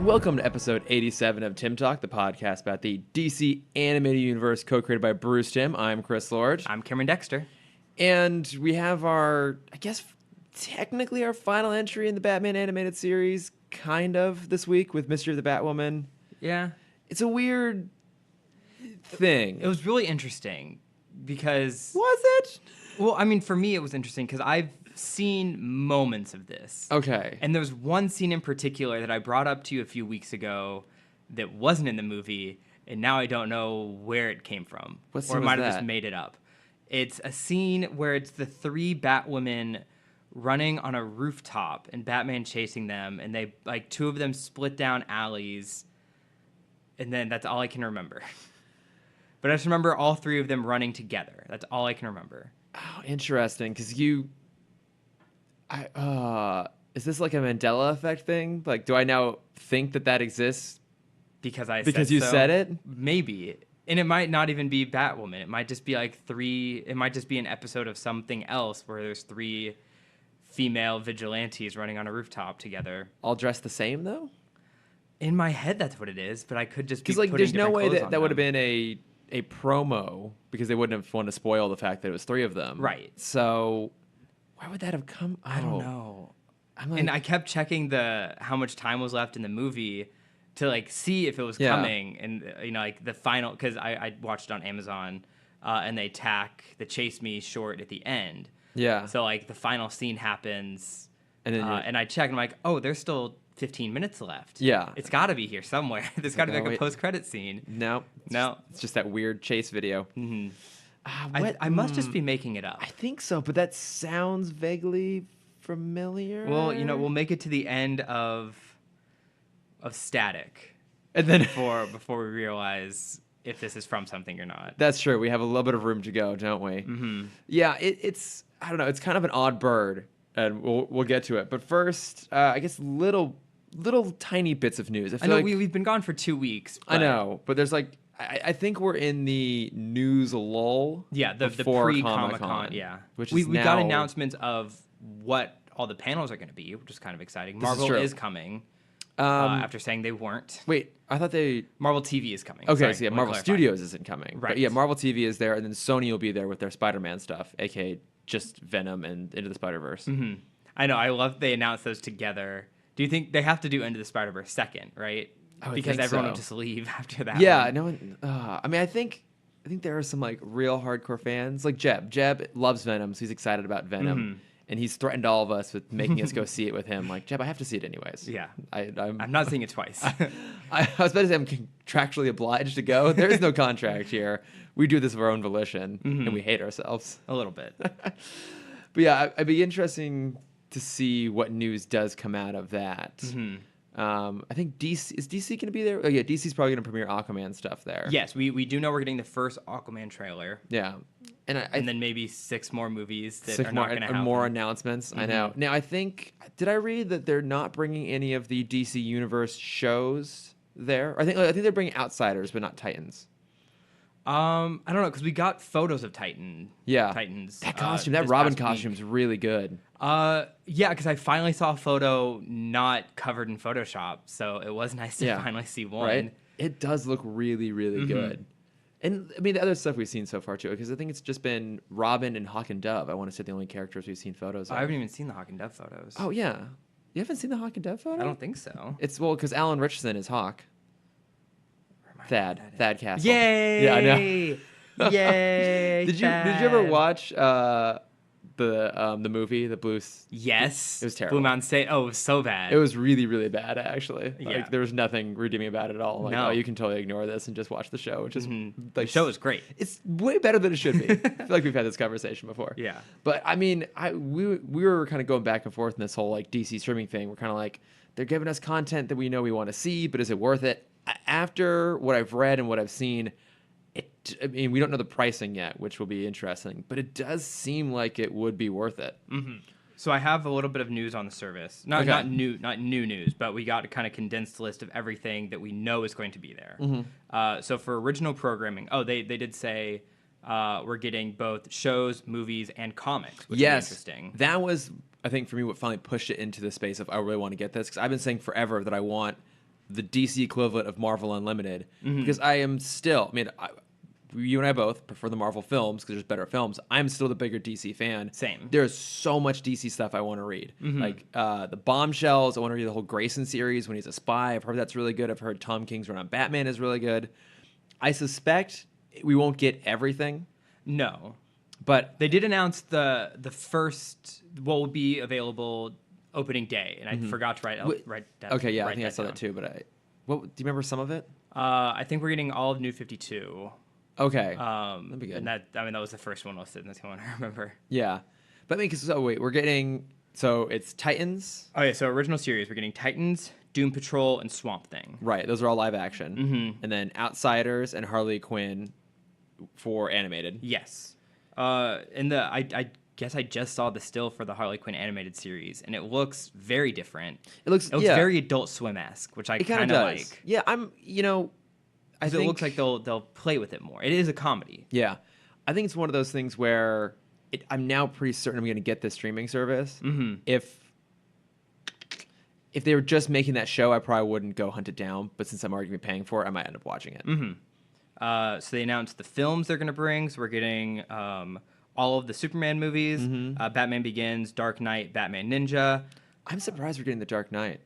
Welcome to episode 87 of Timm Talk, the podcast about the DC animated universe co-created by Bruce Timm. I'm Chris Lord. I'm Cameron Dexter. And we have our, I guess, technically our final entry in the Batman animated series, kind of, this week with Mystery of the Batwoman. Yeah. It's a weird thing. It was really interesting because... Was it? Well, I mean, for me, it was interesting because I've seen moments of this. Okay. And there was one scene in particular that I brought up to you a few weeks ago that wasn't in the movie, and now I don't know where it came from. What scene or it was might have that? just made it up. It's a scene where it's the three Batwomen running on a rooftop and Batman chasing them, and they, like, two of them split down alleys, and then that's all I can remember. But I just remember all three of them running together. That's all I can remember. Oh, interesting, because is this like a Mandela effect thing? Like, do I now think that exists Because you said it? Maybe. And it might not even be Batwoman. It might just be like it might just be an episode of something else where there's three female vigilantes running on a rooftop together. All dressed the same, though? In my head, that's what it is, but I could just be Because, like, putting there's no way different clothes that on would have them. been a promo, because they wouldn't have wanted to spoil the fact that it was three of them. Right. So, why would that have come? I don't know. I'm like, And I kept checking how much time was left in the movie to, like, see if it was Yeah. coming. And, you know, like, the final... Because I watched it on Amazon, and they tack the Chase Me short at the end. yeah. So, like, the final scene happens, And then and I check, and I'm like, oh, there's still 15 minutes left. Yeah. It's got to be here somewhere. There's got to be, Oh, like, a wait. post-credit scene. No. No. It's just that weird chase video. Mhm. What? I must just be making it up. I think so, but that sounds vaguely familiar. Well, you know, we'll make it to the end of Static And then before we realize if this is from something or not. that's true. We have a little bit of room to go, don't we? Mm-hmm. Yeah. It's I don't know. It's kind of an odd bird, and we'll get to it. But first, I guess little tiny bits of news. I I feel know like we've been gone for 2 weeks. I know, but there's like I think we're in the news lull. Yeah, the before pre-Comic-Con, yeah. which we is got now- announcements of what all the panels are going to be, which is kind of exciting. is Marvel true. is coming after saying they weren't. Wait, I thought they. Marvel TV is coming. Okay, Sorry, so yeah, let me Marvel clarify. Studios isn't coming. But Right. yeah, Marvel TV is there, and then Sony will be there with their Spider-Man stuff, aka just Venom and Into the Spider-Verse. Mm-hmm. I know. I love they announced those together. Do you think they have to do Into the Spider-Verse second, right? I would Because think everyone so. will just leave after that. Yeah, one. no one. I mean, I think there are some like real hardcore fans, like Jeb. Jeb loves Venom, so he's excited about Venom, Mm-hmm. and he's threatened all of us with making us go see it with him. Like, Jeb, I have to see it anyways. Yeah. I'm not seeing it twice. I was about to say I'm contractually obliged to go. There is no contract here. We do this of our own volition, and we hate ourselves. A little bit. But yeah, it'd be interesting to see what news does come out of that. I think is DC going to be there? Oh yeah, DC's probably going to premiere Aquaman stuff there. Yes, we do know we're getting the first Aquaman trailer, Yeah, and and then maybe 6 more movies that six are more not going to and happen. more announcements. I know. Now I think did I read that they're not bringing any of the DC Universe shows there? I think they're bringing Outsiders, but not Titans. I don't know, because we got photos of Titans. That costume, that this Robin past week. costume's really good. Yeah, because I finally saw a photo not covered in Photoshop, so it was nice to Yeah. finally see one. Right? It does look really, really good. And I mean, the other stuff we've seen so far too, because I think it's just been Robin and Hawk and Dove. I want to say the only characters we've seen photos of. I haven't even seen the Hawk and Dove photos. Oh yeah, you haven't seen the Hawk and Dove photo? I don't think so. It's because Alan Richardson is Hawk. Thad Castle. Yay! Yeah, I know. Yay! Did you ever watch the movie The Blue? Yes. It was terrible. Blue Mountain State. Oh, it was so bad. It was really, really bad, actually. Yeah. Like, there was nothing redeeming about it at all. Like, No. oh, you can totally ignore this and just watch the show, which is the like show is great. It's way better than it should be. I feel like we've had this conversation before. Yeah. But I mean, we were kind of going back and forth in this whole like DC streaming thing. We're kind of like, they're giving us content that we know we want to see, but is it worth it? After what I've read and what I've seen, I mean, we don't know the pricing yet, which will be interesting, but it does seem like it would be worth it. So I have a little bit of news on the service. Not new news, but we got a kind of condensed list of everything that we know is going to be there. So for original programming, they did say we're getting both shows, movies, and comics, which is interesting. That was, I think, for me, what finally pushed it into the space of I really want to get this, because I've been saying forever that I want the DC equivalent of Marvel Unlimited, because I am still. I mean, you and I both prefer the Marvel films because there's better films. I'm still the bigger DC fan. Same. There's so much DC stuff I want to read. Like the Bombshells. I want to read the whole Grayson series when he's a spy. I've heard that's really good. I've heard Tom King's run on Batman is really good. I suspect we won't get everything. No. But They did announce the first what will be available opening day, and I forgot to write that. okay, yeah, I write think I saw down. that too. But do you remember some of it? I think we're getting all of New 52. Okay, that'd be good. And that was the first one listed, and that's the one I remember. Yeah, but I mean, we're getting it's Titans, Oh yeah, so original series, we're getting Titans, Doom Patrol, and Swamp Thing. right? Those are all live action, and then Outsiders and Harley Quinn for animated. Yes. I guess I just saw the still for the Harley Quinn animated series, and it looks very different. It looks very Adult Swim-esque, which I It kind kind of of does. like. Yeah, I think It looks like they'll play with it more. It is a comedy. Yeah, I think it's one of those things where I'm now pretty certain I'm going to get this streaming service. If they were just making that show, I probably wouldn't go hunt it down. But since I'm already going to be paying for it, I might end up watching it. So they announced the films they're going to bring. So we're getting all of the Superman movies, Batman Begins, Dark Knight, Batman Ninja. I'm surprised we're getting the Dark Knight.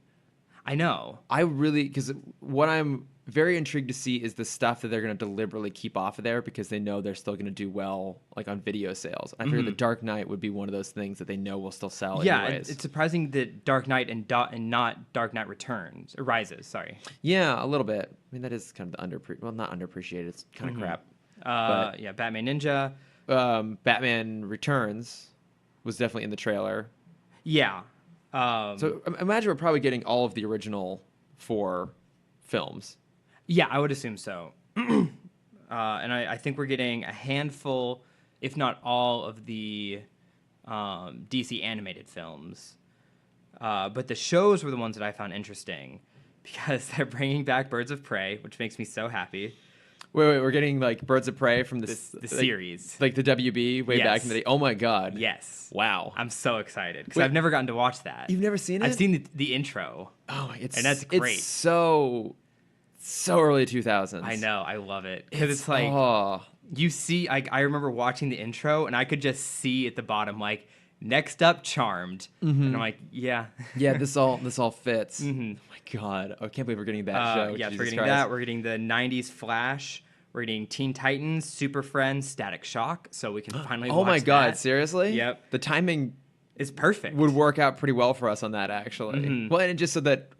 I know. Because what I'm very intrigued to see is the stuff that they're going to deliberately keep off of there because they know they're still going to do well, like on video sales. I figure the Dark Knight would be one of those things that they know will still sell. Yeah, anyways. it's surprising that Dark Knight and not Dark Knight Rises. Sorry. Yeah, a little bit. I mean, that is kind of the not underappreciated. It's kind of crap. Yeah, Batman Ninja. Batman Returns was definitely in the trailer. Yeah. So imagine we're probably getting all of the original 4 films. Yeah, I would assume so. And I think we're getting a handful, if not all, of the DC animated films. But the shows were the ones that I found interesting because they're bringing back Birds of Prey, which makes me so happy. Wait, we're getting like Birds of Prey from the series. Like the WB way back in the day. Oh my God. Yes. Wow. I'm so excited because I've never gotten to watch that. You've never seen it? I've seen the intro. Oh, and that's great. It's so early 2000s. I know. I love it. Because it's like, you see, I remember watching the intro and I could just see at the bottom, like, next up, Charmed. And I'm like, yeah. Yeah, this all fits. Oh my God. I can't believe we're getting that show. Yeah, Jesus we're getting Christ. that. We're getting the 90s Flash. We're getting Teen Titans, Super Friends, Static Shock. So we can finally watch Oh my God, that. seriously? Yep. The timing It's perfect. would work out pretty well for us on that, actually. Well, and just so that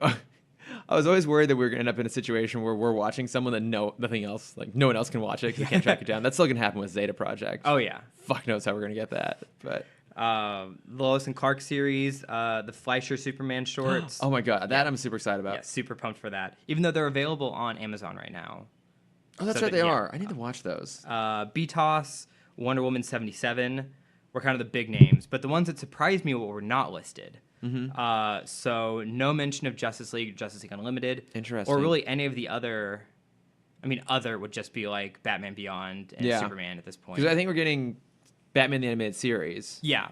I was always worried that we were going to end up in a situation where we're watching someone that no one else can watch it because they can't track it down. That's still going to happen with Zeta Project. Oh, yeah. Fuck knows how we're going to get that. But Lois and Clark series, the Fleischer Superman shorts. oh my God, that I'm super excited about. Yeah, super pumped for that. Even though they're available on Amazon right now. Oh, that's So right, that- they yeah. are. I need to watch those. BTOS, Wonder Woman 77 were kind of the big names, but the ones that surprised me were not listed. So no mention of Justice League Unlimited. Interesting. Or really any of the other. I mean, other would just be like Batman Beyond and Superman at this point. Because I think we're getting Batman the Animated Series. Yeah.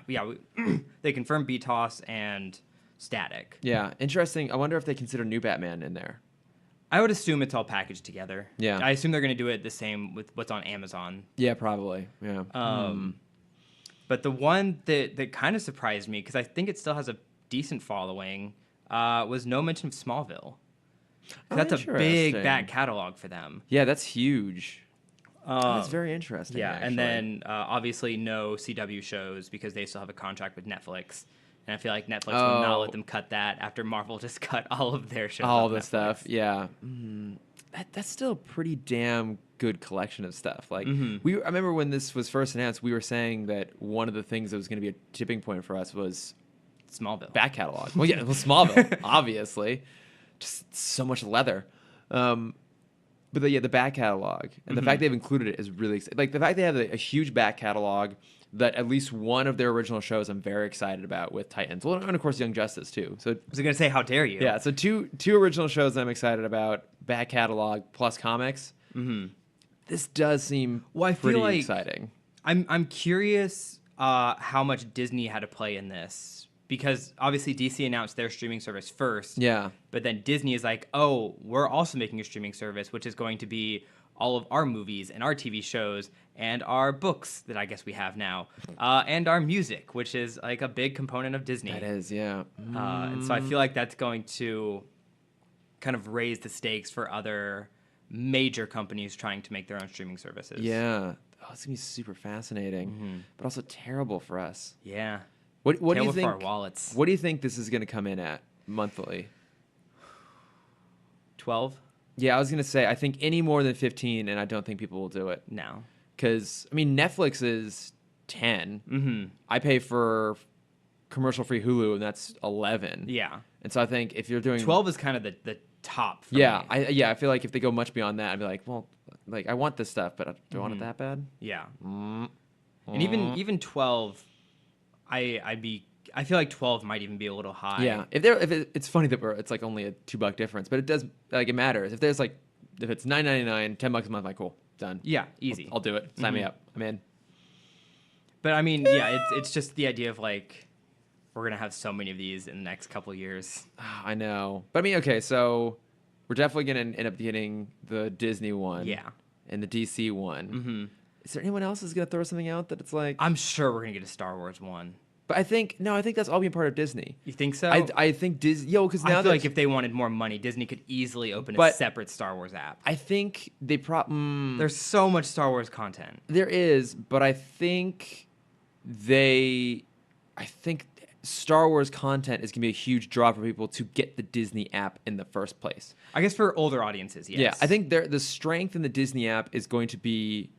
They confirmed BTOS and Static. Yeah, interesting. I wonder if they consider New Batman in there. I would assume it's all packaged together. Yeah. I assume they're going to do it the same with what's on Amazon. Yeah, probably. Yeah. But the one that kind of surprised me, because I think it still has a decent following, was no mention of Smallville. That's a big interesting. back catalog for them. Yeah, that's huge. That's very interesting. Yeah, actually. and then obviously no CW shows because they still have a contract with Netflix. And I feel like Netflix will not let them cut that after Marvel just cut all of their shows. all off the Netflix. stuff. Yeah. That's still a pretty damn good collection of stuff. Like I remember when this was first announced, we were saying that one of the things that was going to be a tipping point for us was Smallville. back catalog. Well, yeah, Smallville, obviously. Just so much leather. But the back catalog and the fact they've included it is really exciting. Like the fact they have a huge back catalog that at least one of their original shows I'm very excited about with Titans. Well, and of course Young Justice too. So I was going to say, how dare you? yeah, so two original shows I'm excited about, back catalog plus comics. This does seem Well, I pretty feel like exciting. I'm curious how much Disney had to play in this because obviously DC announced their streaming service first. Yeah. But then Disney is like, oh, we're also making a streaming service, which is going to be all of our movies and our TV shows and our books that I guess we have now, and our music, which is like a big component of Disney. That is, yeah. And so I feel like that's going to kind of raise the stakes for other major companies trying to make their own streaming services. Yeah. Oh, it's gonna be super fascinating, but also terrible for us. Yeah. What do you Terrible think? for our wallets. What do you think this is gonna come in at monthly? 12? Yeah, I was gonna say I think any more than 15, and I don't think people will do it. No. Because I mean, Netflix is 10. Mm-hmm. I pay for commercial-free Hulu, and that's 11. Yeah. And so I think if you're doing 12 is kind of the top for yeah, me. I feel like if they go much beyond that, I'd be like, well, like I want this stuff, but do I want it that bad? Yeah. And even 12, I feel like 12 might even be a little high. Yeah, it's funny that it's like only a $2 difference, but it does like it matters. If there's like if it's $9.99, $10 a month, like cool, done. Yeah, easy. I'll do it. Sign me up. I'm in. But I mean, yeah, it's just the idea of like we're gonna have so many of these in the next couple of years. I know, but I mean, okay, so we're definitely gonna end up getting the Disney one, Yeah. and the DC one. Mm-hmm. Is there anyone else who's gonna throw something out that it's like? I'm sure we're gonna get a Star Wars one. But I think that's all being part of Disney. You think so? I think Disney, because now I feel like if they wanted more money, Disney could easily open a But- separate Star Wars app. I think they There's so much Star Wars content. there is, but I think Star Wars content is gonna be a huge draw for people to get the Disney app in the first place. I guess for older audiences, yes. Yeah, I think the strength in the Disney app is going to be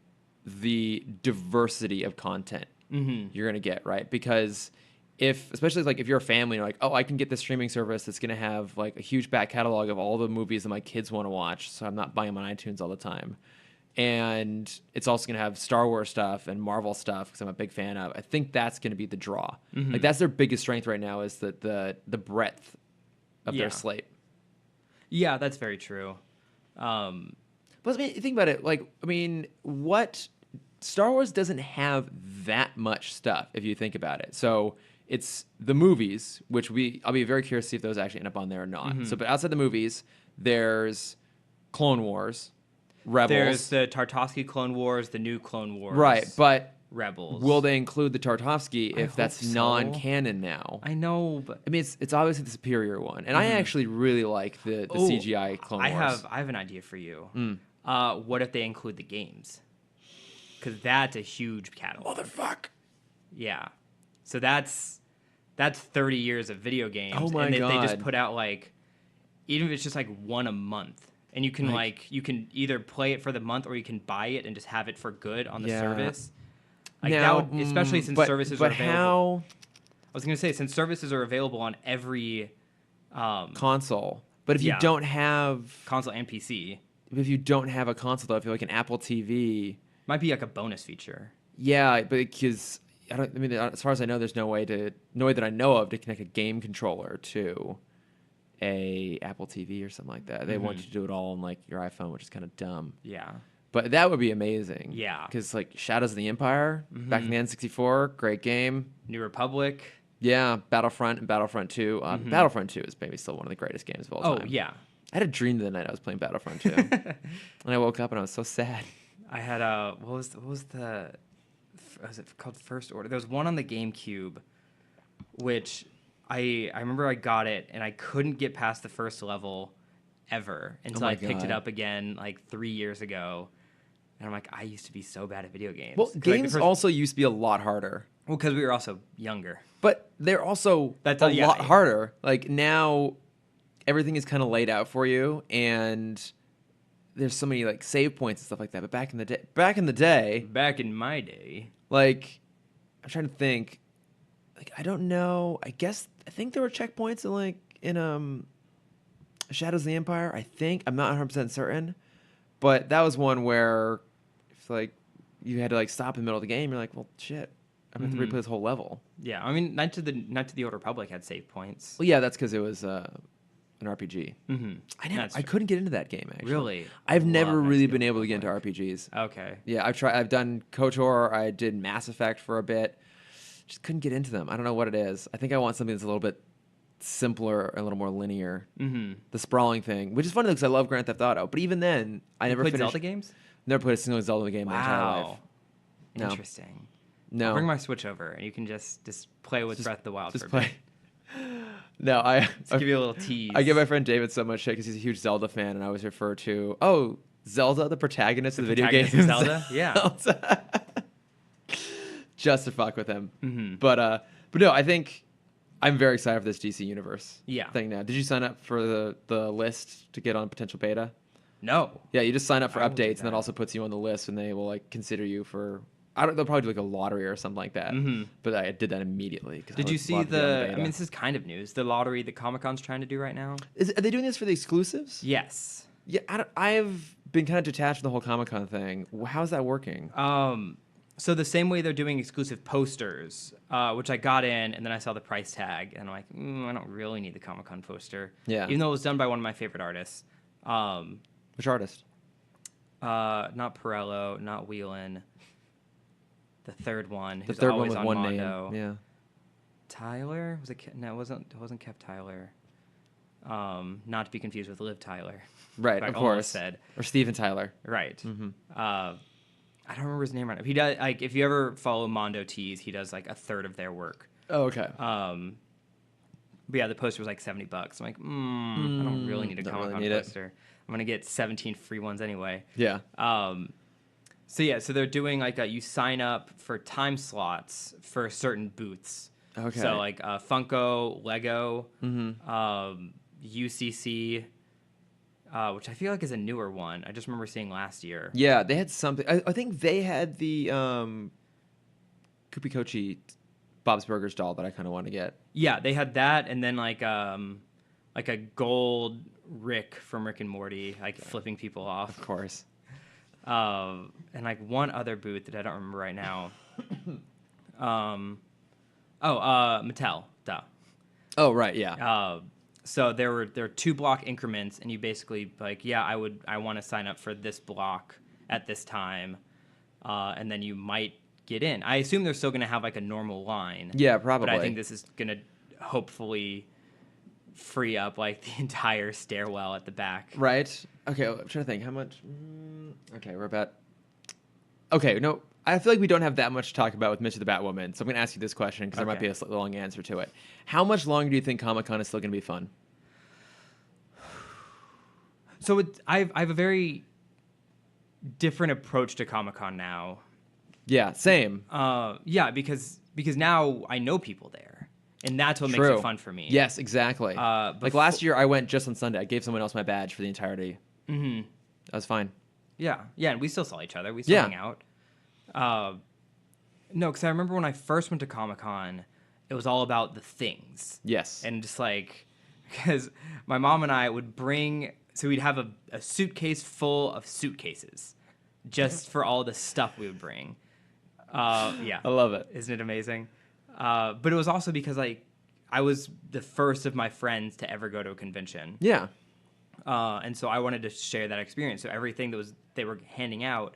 the diversity of content you're gonna get, right? Because especially like if you're a family, you're like, oh, I can get this streaming service that's gonna have like a huge back catalog of all the movies that my kids want to watch, so I'm not buying them on iTunes all the time. And it's also gonna have Star Wars stuff and Marvel stuff because I'm a big fan of. I think that's gonna be the draw. Like that's their biggest strength right now is the breadth of Yeah. their slate. Yeah, that's very true. But I mean, think about it. Like, I mean, what Star Wars doesn't have that much stuff if you think about it. So it's the movies, which I'll be very curious to see if those actually end up on there or not. So, but outside the movies, there's Clone Wars, Rebels. There's the Tartakovsky Clone Wars, the new Clone Wars. Right, but Rebels. will they include the Tartakovsky I if that's hope so. non-canon now? I know, but I mean, it's obviously the superior one, and I actually really like the CGI Clone Wars. I have an idea for you. What if they include the games? Because that's a huge catalog. Motherfuck! Yeah. So that's 30 years of video games. Oh my and they just God. put out like, even if it's just like one a month. And you can you can either play it for the month or you can buy it and just have it for good on the Yeah. service. Like Now, that would, especially since services are available. I was gonna say since services are available on every Console, but if you Yeah. don't have console and PC, if you don't have a console, though, if you're like an Apple TV, might be like a bonus feature. yeah, but because I mean, as far as I know, there's no way that I know of to connect a game controller to a Apple TV or something like that. They want you to do it all on like your iPhone, which is kind of dumb. Yeah. But that would be amazing. Yeah. Because like Shadows of the Empire back in the N64, great game. New Republic. Yeah, Battlefront and Battlefront 2. Battlefront 2 is maybe still one of the greatest games of all Oh time. yeah. I had a dream the night I was playing Battlefront 2. And I woke up and I was so sad. I had what was it called? First Order. There was one on the GameCube, which I remember I got it and I couldn't get past the first level ever until my I picked it God. up again like 3 years ago. And I'm like, I used to be so bad at video games. Well, 'Cause, like, games also used to be a lot harder. well, because we were also younger. But they're also That's- a yeah. lot harder. Like now, everything is kind of laid out for you, and there's so many like save points and stuff like that. But back in the day, Back in my day. like I'm trying to think. Like I don't know. I think there were checkpoints in Shadows of the Empire. I think I'm not 100% certain, but that was one where if like you had to like stop in the middle of the game, you're like, well, shit, I'm gonna have to replay this whole level. Yeah, I mean, Knights of the Old Republic had save points. Well, yeah, that's because it was an RPG. Mm-hmm. I couldn't get into that game actually. Really? I've never Love really Knights of been the able Old to get into Republic. RPGs. Okay. Yeah, I've done KOTOR. I did Mass Effect for a bit. just couldn't get into them. I don't know what it is. I think I want something that's a little bit simpler, a little more linear. Mm-hmm. The sprawling thing, which is funny because I love Grand Theft Auto, but even then, I never played finished. Zelda games. Never played a single Zelda game my entire life. Wow. No. Interesting. No. I'll bring my Switch over, and you can just play with Breath of the Wild Just for a play. bit. No, Just give you a little tease. I give my friend David so much shit because he's a huge Zelda fan, and I always refer to, oh, Zelda, the protagonist of the video game. protagonist of Zelda? Yeah. Zelda. Just to fuck with him. Mm-hmm. But no, I think I'm very excited for this DC Universe Yeah. thing now. Did you sign up for the list to get on potential beta? No. Yeah, you just sign up for I will do updates, and that that. also puts you on the list, and they will like consider you for. I don't. They'll probably do like a lottery or something like that. Mhm. But I did that immediately. 'Cause I Did you would see love to be on the? I beta. mean, this is kind of news. The lottery that Comic-Con's trying to do right now. Are they doing this for the exclusives? Yes. Yeah, I've been kind of detached from the whole Comic Con thing. How's that working? So the same way they're doing exclusive posters, which I got in, and then I saw the price tag, and I'm like, I don't really need the Comic-Con poster. Yeah. Even though it was done by one of my favorite artists. Which artist? Not Perello, not Whelan. The third one, The who's third one always with on one Mondo. name. Yeah. Tyler? Was it? No, it wasn't Kev Tyler. Not to be confused with Liv Tyler. Right, I of almost course. said. Or Steven Tyler. Right. Mm-hmm. I don't remember his name right now. He does like if you ever follow Mondo Tees, he does like a third of their work. Oh, okay. But yeah, the poster was like $70. I'm like, I don't really need a Don't Comic-Con really need it. poster. I'm gonna get 17 free ones anyway. Yeah. So they're doing like you sign up for time slots for certain booths. Okay. So like Funko, Lego, Mm-hmm. UCC, which I feel like is a newer one. I just remember seeing last year. Yeah, they had something. I think they had the Kupikochi Bob's Burgers doll that I kind of want to get. Yeah, they had that, and then like a gold Rick from Rick and Morty, like flipping people off. Of course. And like one other booth that I don't remember right now. Mattel, duh. Oh, right. Yeah. So there were 2 block increments, and you basically like, I want to sign up for this block at this time, and then you might get in. I assume they're still going to have like a normal line. Yeah, probably. But I think this is going to hopefully free up like the entire stairwell at the back. Right. Okay, I'm trying to think. How much? Okay, we're about. Okay, no, I feel like we don't have that much to talk about with Mitch the Batwoman, so I'm going to ask you this question because there might be a slightly long answer to it. How much longer do you think Comic-Con is still going to be fun? So I have a very different approach to Comic-Con now. Yeah, same. Because now I know people there, and that's what makes True. it fun for me. Yes, exactly. Like last year, I went just on Sunday. I gave someone else my badge for the entirety. Mm-hmm. That was fine. Yeah, and we still saw each other. We still hang out. No, because I remember when I first went to Comic-Con, it was all about the things. Yes. And just like, because my mom and I would bring, so we'd have a suitcase full of suitcases just for all the stuff we would bring. Yeah. I love it. Isn't it amazing? But it was also because like I was the first of my friends to ever go to a convention. Yeah. And so I wanted to share that experience. So everything that they were handing out,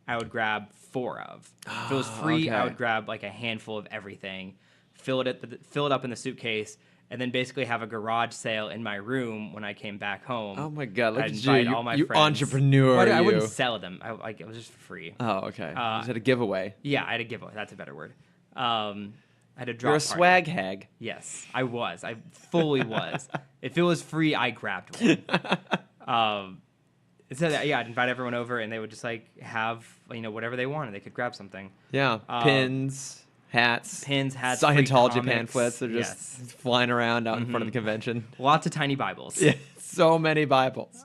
I would grab 4 of. If it was free, I okay. would grab like a handful of everything, fill it up in the suitcase, and then basically have a garage sale in my room when I came back home. Oh my God! Look I'd at you, invite all my you friends. entrepreneur. Well, I you. wouldn't sell them. It was just for free. Oh, okay. You just had a giveaway. Yeah, I had a giveaway. That's a better word. I had a drop. You're a party. swag hag. Yes, I was. I fully was. If it was free, I grabbed one. So that, I'd invite everyone over, and they would just like have whatever they wanted. They could grab something. Yeah, pins, hats, free Scientology comics. pamphlets. They're just flying around out in front of the convention. Lots of tiny Bibles. Yeah, so many Bibles.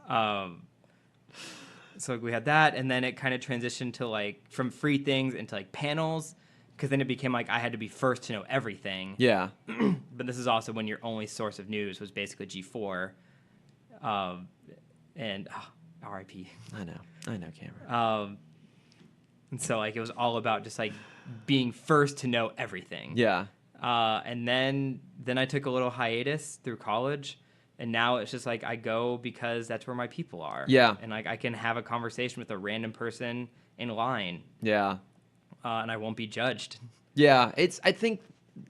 So we had that, and then it kind of transitioned to like from free things into like panels, because then it became like I had to be first to know everything. Yeah. But this is also when your only source of news was basically G4, and R.I.P. I know, Cameron. And so like it was all about just like being first to know everything. Yeah. And then I took a little hiatus through college, and now it's just like I go because that's where my people are. Yeah. And like I can have a conversation with a random person in line. Yeah. And I won't be judged. Yeah, I think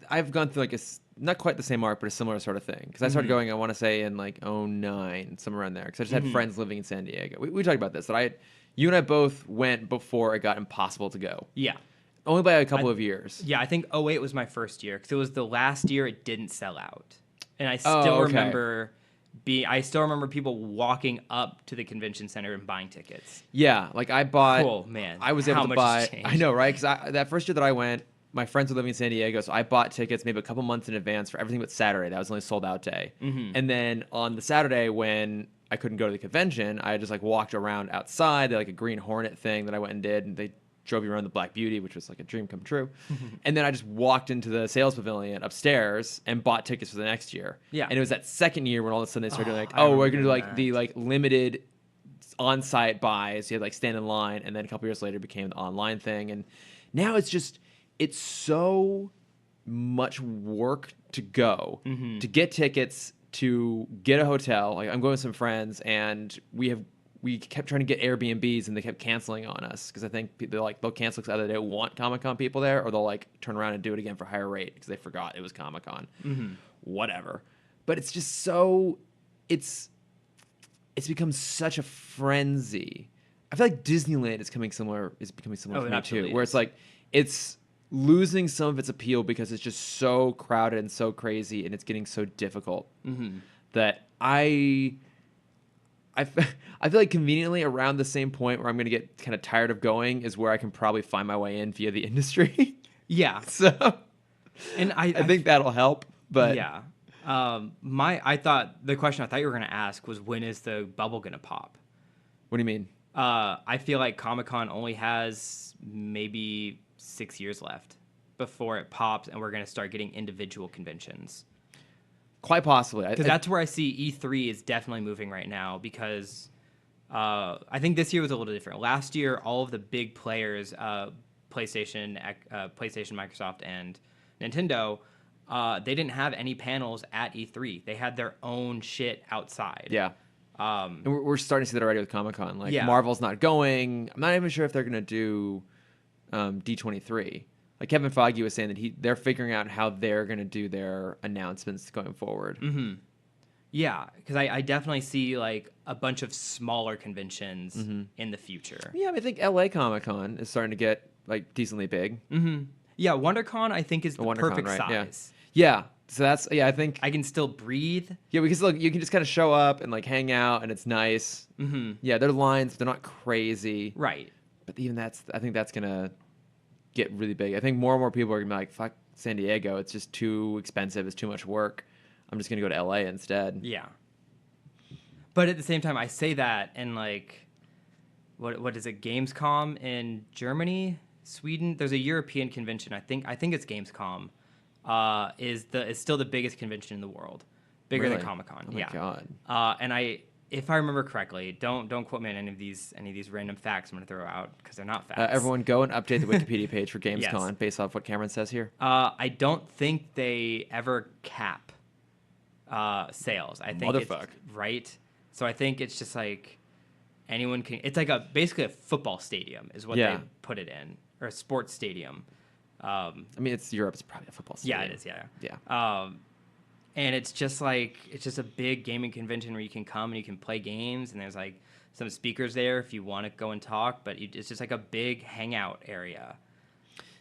I've gone through like not quite the same arc, but a similar sort of thing. Because I started going, I want to say in like '09, somewhere around there. Because I just had friends living in San Diego. We talked about this. You and I both went before it got impossible to go. Yeah. Only by a couple of years. Yeah, I think '08 was my first year because it was the last year it didn't sell out, and I Oh, still okay. remember people walking up to the convention center and buying tickets. Yeah, like I bought. Cool, man. I was How able to much buy. has changed? I know, right? Because that first year that I went, my friends were living in San Diego, so I bought tickets maybe a couple months in advance for everything but Saturday. That was the only sold out day. And then on the Saturday when I couldn't go to the convention, I just like walked around outside. They had like a Green Hornet thing that I went and did, and they drove you around the Black Beauty, which was like a dream come true. And then I just walked into the sales pavilion upstairs and bought tickets for the next year. Yeah. And it was that second year when all of a sudden they started doing like, I oh, we're remember gonna do like that. the like limited on-site buys. You had like stand in line, and then a couple years later it became the online thing. And now it's so much work to go to get tickets, to get a hotel. Like I'm going with some friends, and we kept trying to get Airbnbs, and they kept canceling on us because I think they'll cancel because either they don't want Comic-Con people there, or they'll like turn around and do it again for higher rate because they forgot it was Comic-Con. Whatever. But it's just so it's become such a frenzy. I feel like Disneyland is becoming similar Oh, to it me too, absolutely where is. it's like it's losing some of its appeal because it's just so crowded and so crazy, and it's getting so difficult that I feel like conveniently around the same point where I'm going to get kind of tired of going is where I can probably find my way in via the industry. Yeah, So and I think that'll help. But yeah. I thought the question I thought you were going to ask was when is the bubble going to pop? what do you mean? I feel like Comic-Con only has maybe 6 years left before it pops, and we're going to start getting individual conventions. Quite possibly. Because that's where I see E3 is definitely moving right now. Because I think this year was a little different. Last year, all of the big players, PlayStation, Microsoft, and Nintendo, they didn't have any panels at E3. They had their own shit outside. Yeah. And we're starting to see that already with Comic-Con. Like Yeah. Marvel's not going. I'm not even sure if they're going to do D23. Like Kevin Feige was saying that they're figuring out how they're going to do their announcements going forward. Yeah, because I definitely see like a bunch of smaller conventions in the future. Yeah, I think LA Comic-Con is starting to get like decently big. Yeah, WonderCon I think is the WonderCon, perfect right? size. Yeah. So I think I can still breathe. yeah, because look, you can just kind of show up and like hang out, and it's nice. Yeah, their lines, they're not crazy, Right. but even I think that's gonna get really big. I think more and more people are gonna be like, "Fuck San Diego, it's just too expensive. It's too much work. I'm just gonna go to LA instead." Yeah. But at the same time, I say that, and like, what is it? Gamescom in Germany, Sweden. There's a European convention. I think it's Gamescom. Is still the biggest convention in the world, bigger Really? than Comic-Con. Oh my God. And if I remember correctly, don't quote me on any of these random facts I'm going to throw out because they're not facts. Everyone, go and update the Wikipedia page for GamesCon Yes. based off what Cameron says here. I don't think they ever cap sales. I think Motherfuck. it's right. So I think it's just like anyone can. It's like basically a football stadium is what Yeah. they put it in, or a sports stadium. I mean, it's Europe. It's probably a football stadium. Yeah, it is. Yeah. Yeah. And it's just a big gaming convention where you can come and you can play games, and there's like some speakers there if you want to go and talk. But it's just like a big hangout area.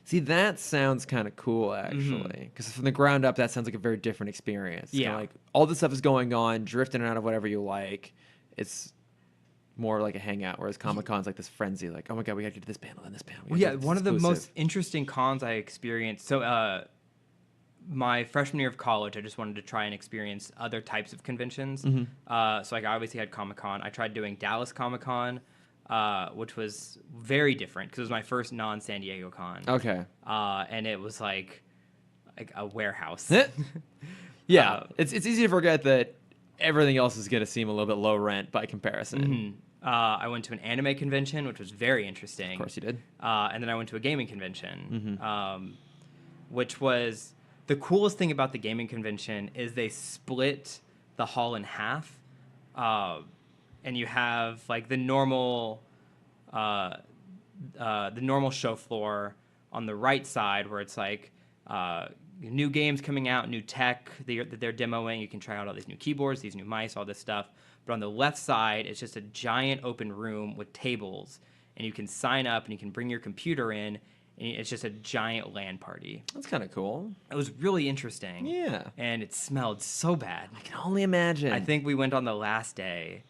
See, that sounds kind of cool, actually. Because from the ground up, that sounds like a very different experience. It's kinda Yeah. like all this stuff is going on, drifting out of whatever you like. It's more like a hangout, whereas Comic Con's like this frenzy, like, oh my God, we got to get to this panel and this panel. We Well, gotta yeah, get this one of the exclusive. most interesting cons I experienced. So, my freshman year of college, I just wanted to try and experience other types of conventions. So, like, I obviously had Comic Con. I tried doing Dallas Comic Con, which was very different because it was my first non-San Diego con. Okay. And it was like a warehouse. Yeah. It's easy to forget that everything else is going to seem a little bit low rent by comparison. I went to an anime convention, which was very interesting. Of course you did. And then I went to a gaming convention, which was the coolest thing about the gaming convention is they split the hall in half, and you have like the normal show floor on the right side where it's like new games coming out, new tech that they're demoing. You can try out all these new keyboards, these new mice, all this stuff. But on the left side, it's just a giant open room with tables, and you can sign up and you can bring your computer in, and it's just a giant LAN party. That's kind of cool. It was really interesting. Yeah. And it smelled so bad. I can only imagine. I think we went on the last day,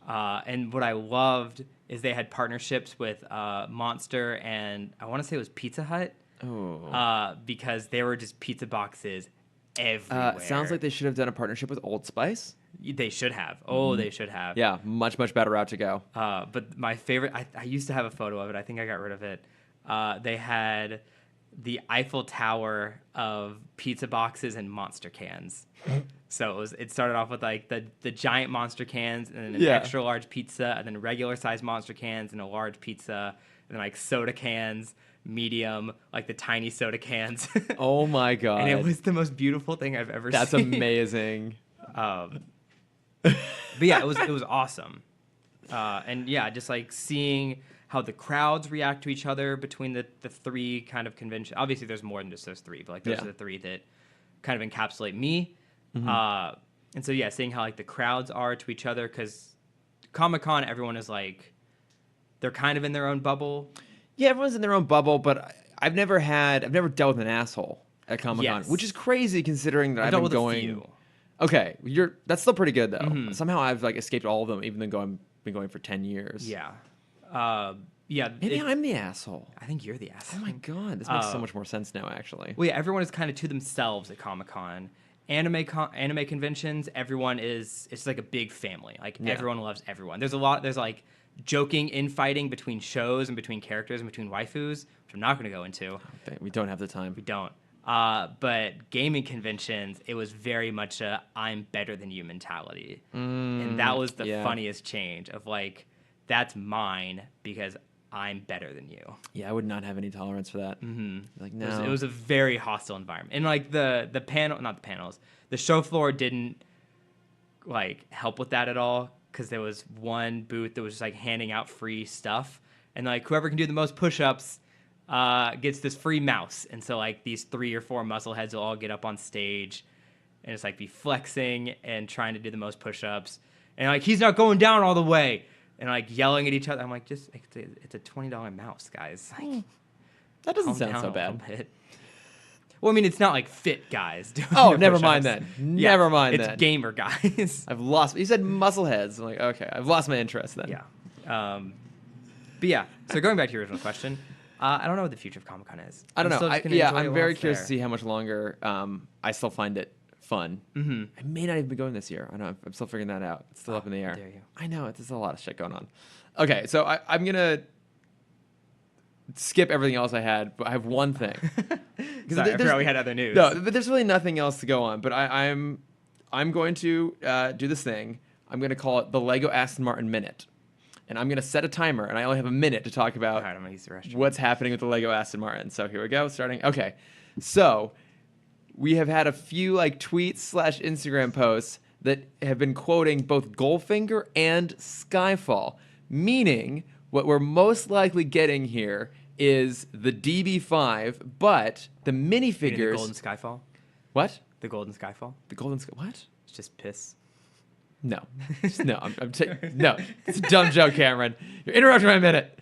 and what I loved is they had partnerships with Monster and I want to say it was Pizza Hut. Oh. Because they were just pizza boxes everywhere. Sounds like they should have done a partnership with Old Spice. They should have. Oh, they should have. Yeah, much better route to go. But my favorite, I used to have a photo of it. I think I got rid of it. They had the Eiffel Tower of pizza boxes and Monster cans. So it started off with like the giant Monster cans and then an extra large pizza and then regular sized Monster cans and a large pizza and then like soda cans, medium, like the tiny soda cans. Oh my God. And it was the most beautiful thing I've ever seen. That's amazing. But yeah, it was awesome. And yeah, just like seeing how the crowds react to each other between the three kind of conventions. Obviously, there's more than just those three, but like those are the three that kind of encapsulate me. And so yeah, seeing how like the crowds are to each other, because Comic-Con, everyone is like, they're kind of in their own bubble. Yeah, everyone's in their own bubble, but I've never dealt with an asshole at Comic-Con, which is crazy considering that I've been going. A few. Okay, that's still pretty good though. Somehow I've like escaped all of them, even though I've been going for 10 years. Yeah. Maybe I'm the asshole. I think you're the asshole. Oh my God, this makes so much more sense now, actually. Well, yeah, everyone is kind of to themselves at Comic-Con. Anime conventions, it's like a big family. Like everyone loves everyone. There's like joking, infighting between shows and between characters and between waifus, which I'm not going to go into. We don't have the time. We don't. But gaming conventions, it was very much a I'm better than you mentality. And that was the funniest change of like, that's mine because I'm better than you. Yeah, I would not have any tolerance for that. Like, no. It was a very hostile environment. And like the show floor didn't like help with that at all, because there was one booth that was just like handing out free stuff. And like whoever can do the most push-ups gets this free mouse. And so like these 3 or 4 muscleheads will all get up on stage and it's like be flexing and trying to do the most push-ups. And like, he's not going down all the way. And like yelling at each other. I'm like, it's a $20 mouse, guys. Like, that doesn't sound so bad. Well, I mean, it's not like fit guys doing never mind then. Never mind then. It's gamer guys. I've lost. You said muscleheads. I'm like, okay, I've lost my interest then. Yeah. But yeah, so going back to your original question, I don't know what the future of Comic-Con is. I don't know. I'm very curious to see how much longer I still find it fun. I may not even be going this year. I know. I'm still figuring that out. It's still up in the air. Dare you. I know. There's a lot of shit going on. Okay, so I'm going to skip everything else I had, but I have one thing. Sorry, I forgot we had other news. No, but there's really nothing else to go on. But I'm going to do this thing. I'm going to call it the Lego Aston Martin Minute. And I'm going to set a timer, and I only have a minute to talk about I'm gonna use the restroom. What's happening with the Lego Aston Martin. So here we go, starting. Okay, so we have had a few like tweets / Instagram posts that have been quoting both Goldfinger and Skyfall, meaning what we're most likely getting here is the DB5, but the minifigures. The Golden Skyfall? What? The Golden Skyfall? The Golden Sky. What? It's just piss. No. No. No. It's a dumb joke, Cameron. You're interrupting my minute.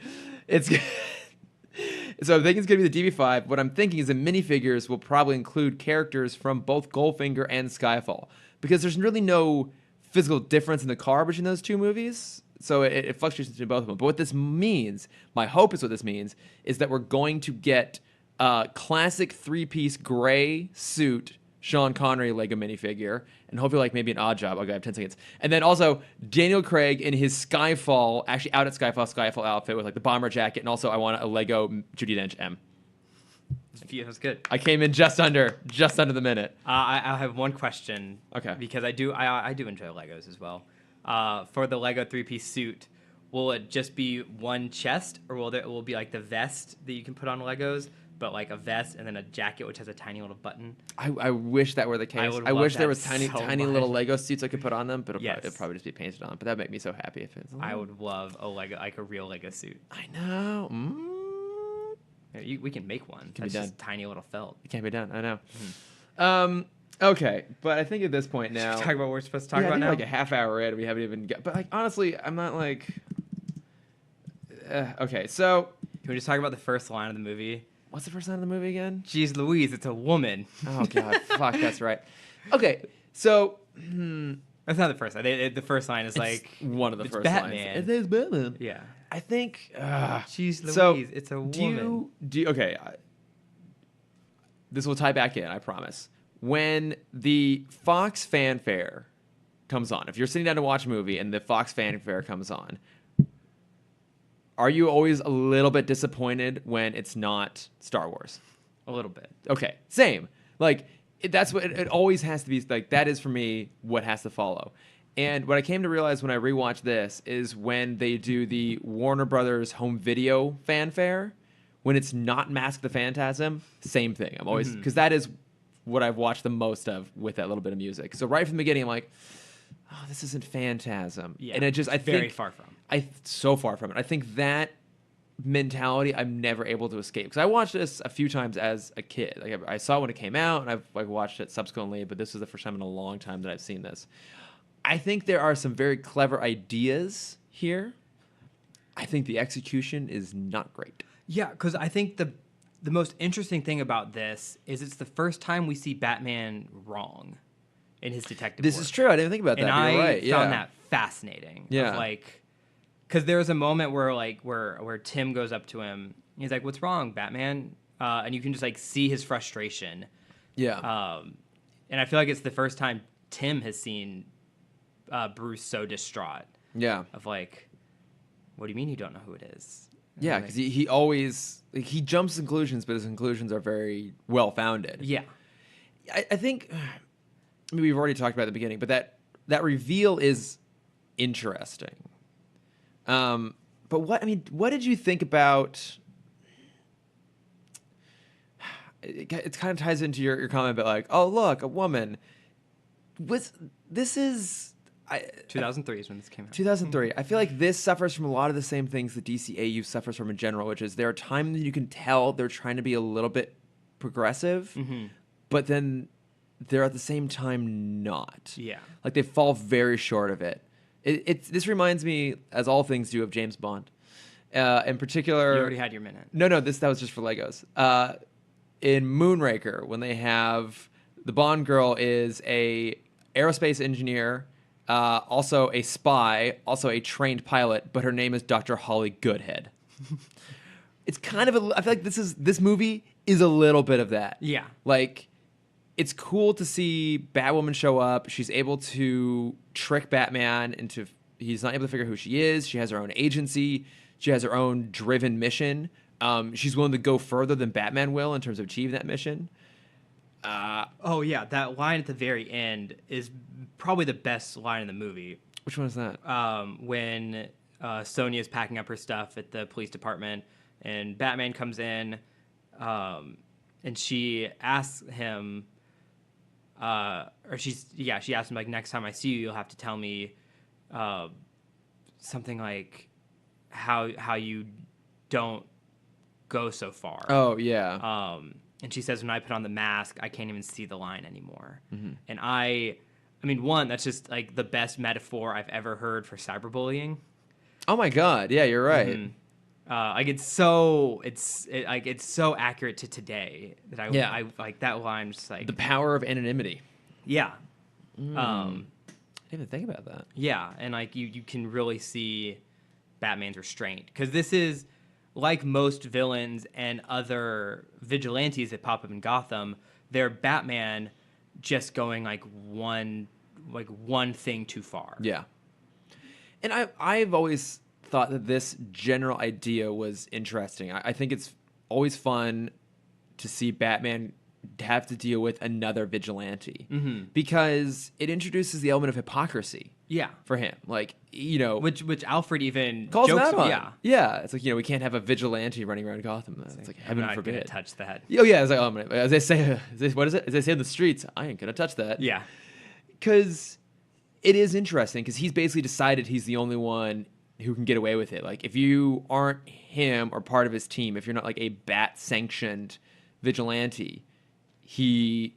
So I'm thinking it's going to be the DB5. What I'm thinking is the minifigures will probably include characters from both Goldfinger and Skyfall, because there's really no physical difference in the car between those two movies. So it fluctuates between both of them. But what this means, my hope is what this means, is that we're going to get a classic 3-piece gray suit Sean Connery Lego minifigure, and hopefully like maybe an odd job. Okay, I have 10 seconds. And then also Daniel Craig in his Skyfall, actually out at Skyfall outfit with like the bomber jacket, and also I want a Lego Judi Dench M. That's good. I came in just under the minute. I'll have one question. Okay. Because I do enjoy Legos as well. For the Lego 3-piece suit, will it just be one chest, or will it be like the vest that you can put on Legos, but like a vest and then a jacket which has a tiny little button? I wish that were the case. I wish there was tiny little Lego suits I could put on them, but it'd probably just be painted on. But that'd make me so happy if it's. I would love a real Lego suit. I know. We can make one. Can That's be just tiny little felt. It can't be done. I know. Okay, but I think at this point now, Talk about what we're supposed to talk I about think now. like a half hour in, we haven't even got. But like honestly, I'm not like. Okay, so Can we just talk about the first line of the movie? what's the first line of the movie again? Jeez Louise, it's a woman. Oh God, fuck, that's right. Okay, so That's not the first line. The first line is it's like one of the it's first Batman. lines. It is Batman. Yeah. I think. Jeez Louise, So it's a woman. do you, okay? This will tie back in. I promise. When the Fox fanfare comes on, if you're sitting down to watch a movie and the Fox fanfare comes on, are you always a little bit disappointed when it's not Star Wars? A little bit. Okay, same. Like that's what it always has to be. Like that is for me what has to follow. And what I came to realize when I rewatched this is when they do the Warner Brothers home video fanfare, when it's not Mask the Phantasm, same thing. I'm always because that is what I've watched the most of with that little bit of music. So right from the beginning, I'm like, oh, this isn't Phantasm. Yeah, and it just I very think far from. so far from it. I think that mentality I'm never able to escape because I watched this a few times as a kid. Like I saw it when it came out, and I've like watched it subsequently. But this is the first time in a long time that I've seen this. I think there are some very clever ideas here. I think the execution is not great. Yeah, because I think the most interesting thing about this is it's the first time we see Batman wrong in his detective This work. is true. I didn't think about that. And but you're I right. found Yeah. that fascinating. Yeah. Of like, because there was a moment where like where Tim goes up to him. And he's like, "What's wrong, Batman?" And you can just like see his frustration. Yeah. And I feel like it's the first time Tim has seen Bruce so distraught. Yeah. Of like, what do you mean you don't know who it is? And Yeah, I'm because like, he always like, he jumps to conclusions, but his conclusions are very well founded. yeah. I think maybe we've already talked about it at the beginning, but that reveal is interesting. But what did you think about? It kind of ties into your comment about like, oh look, a woman. This is 2003 is when this came out. 2003. I feel like this suffers from a lot of the same things the DCAU suffers from in general, which is there are times that you can tell they're trying to be a little bit progressive, but then they're at the same time not. Yeah. Like they fall very short of it. This reminds me, as all things do, of James Bond. In particular, You already had your minute. No, that was just for Legos. In Moonraker, when they have the Bond girl is a aerospace engineer, also a spy, also a trained pilot, but her name is Dr. Holly Goodhead. It's kind of I feel like this movie is a little bit of that. Yeah. Like it's cool to see Batwoman show up. She's able to trick Batman into he's not able to figure out who she is. She has her own agency. She has her own driven mission. She's willing to go further than Batman will in terms of achieving that mission. Oh yeah, that line at the very end is probably the best line in the movie. Which one is that? When Sonya's packing up her stuff at the police department, and Batman comes in, and she asks him, she asks him like, next time I see you, you'll have to tell me, something like, how you don't go so far. Oh yeah. And she says, when I put on the mask, I can't even see the line anymore. And I mean, one, that's just like the best metaphor I've ever heard for cyberbullying. Oh my God. Yeah, you're right. Like it's so accurate to today that I like that line. Just like The power of anonymity. yeah, I didn't even think about that. yeah, and like you can really see Batman's restraint because this is like most villains and other vigilantes that pop up in Gotham. They're Batman just going like one thing too far. Yeah. And I've always thought that this general idea was interesting. I think it's always fun to see Batman have to deal with another vigilante because it introduces the element of hypocrisy Yeah. for him. Like, you know, Which Alfred even calls him jokes out on. Yeah. Yeah. It's like, you know, we can't have a vigilante running around Gotham. It's like I'm heaven not forbid. gonna touch that. Oh yeah, it's like, oh, as they say, what is it? As they say in the streets, I ain't gonna touch that. Yeah. Because it is interesting because he's basically decided he's the only one who can get away with it. Like if you aren't him or part of his team, if you're not like a bat sanctioned vigilante, he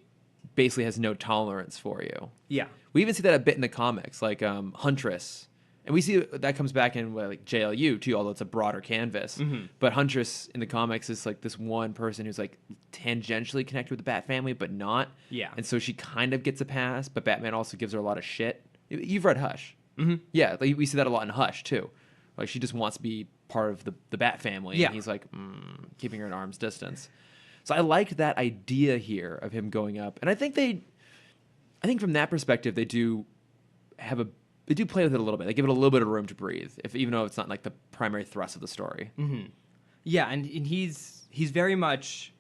basically has no tolerance for you. Yeah. We even see that a bit in the comics, like Huntress. And we see that comes back in like JLU too, although it's a broader canvas. Mm-hmm. But Huntress in the comics is like this one person who's like tangentially connected with the Bat family, but not. Yeah. And so she kind of gets a pass, but Batman also gives her a lot of shit. You've read Hush. Mm-hmm. Yeah, like we see that a lot in Hush too. Like she just wants to be part of the Bat family. Yeah. And he's like keeping her at arm's distance. So I liked that idea here of him going up. And I think from that perspective, they do play with it a little bit. They give it a little bit of room to breathe, even though it's not like the primary thrust of the story. Mm-hmm. Yeah, and he's very much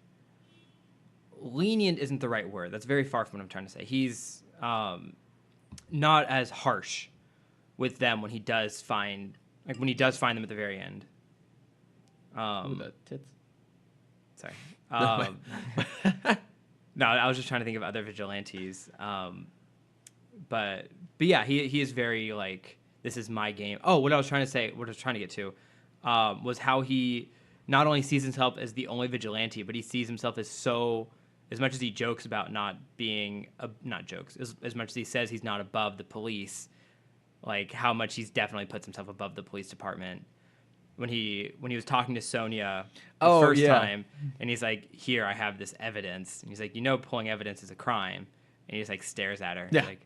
lenient. Isn't the right word. That's very far from what I'm trying to say. He's not as harsh with them when he does find them at the very end. Ooh, the tits. Sorry. No, I was just trying to think of other vigilantes. But yeah, he is very like, this is my game. Oh, what I was trying to get to, was how he not only sees himself as the only vigilante, but he sees himself as much as he jokes about not being, as much as he says he's not above the police, like how much he's definitely puts himself above the police department. When he was talking to Sonia the first time, and he's like, "Here, I have this evidence," and he's like, "Pulling evidence is a crime," and he just like stares at her, like,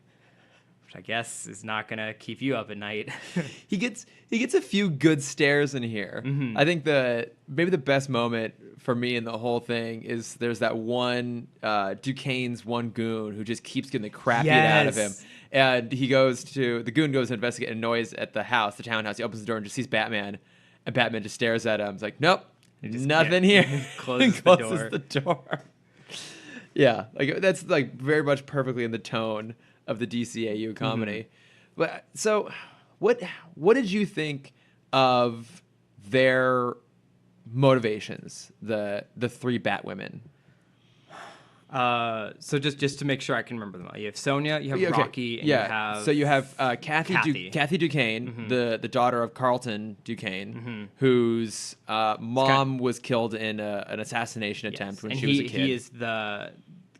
which I guess is not gonna keep you up at night. He gets a few good stares in here. Mm-hmm. I think maybe the best moment for me in the whole thing is there's that one Duquesne's one goon who just keeps getting the crap beat out of him. And the goon goes to investigate a noise at the townhouse. He opens the door and just sees Batman. And Batman just stares at him. He's like, nope, nothing here. Closes the door. Yeah, like that's like very much perfectly in the tone of the DCAU comedy. Mm-hmm. But so, what did you think of their motivations? The three Batwomen. So just to make sure I can remember them all. You have Sonia, you have Rocky, and you have... So you have Kathy Duquesne, mm-hmm. the daughter of Carlton Duquesne, mm-hmm. whose mom was killed in an assassination attempt when she was a kid. He is the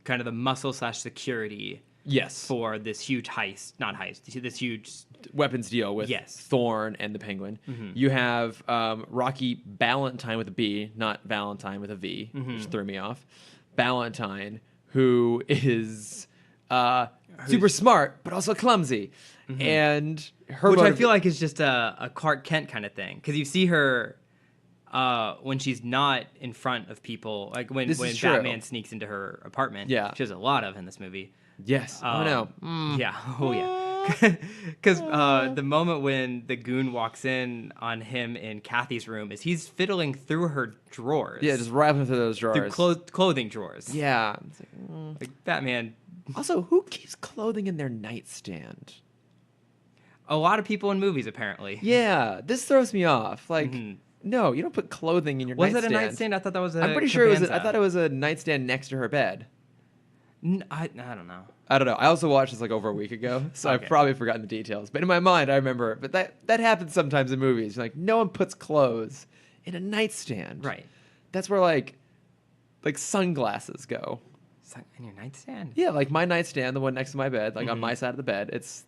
kind of the muscle / security for this huge this huge weapons deal with Thorne and the Penguin. Mm-hmm. You have Rocky Ballantyne with a B, not Valentine with a V, mm-hmm. which threw me off. Ballantyne, who is super smart but also clumsy, mm-hmm. and which I feel like is just a Clark Kent kind of thing, because you see her when she's not in front of people, like when Batman sneaks into her apartment. Yeah, she has a lot of in this movie. Yes. Oh no. Yeah. Oh yeah. Because the moment when the goon walks in on him in Kathy's room is he's fiddling through her drawers. Yeah, just rifling through those drawers. Through clothing drawers. Yeah. It's like Batman. Also, who keeps clothing in their nightstand? A lot of people in movies, apparently. Yeah, this throws me off. Like, no, you don't put clothing in your nightstand. Was it a nightstand? I thought that was a I'm pretty sure it was. I thought it was a nightstand next to her bed. I don't know. I don't know. I also watched this like over a week ago, so I've probably forgotten the details. But in my mind, I remember it. But that happens sometimes in movies. Like, no one puts clothes in a nightstand. Right. That's where like sunglasses go. In your nightstand? Yeah, like my nightstand, the one next to my bed, like on my side of the bed. It's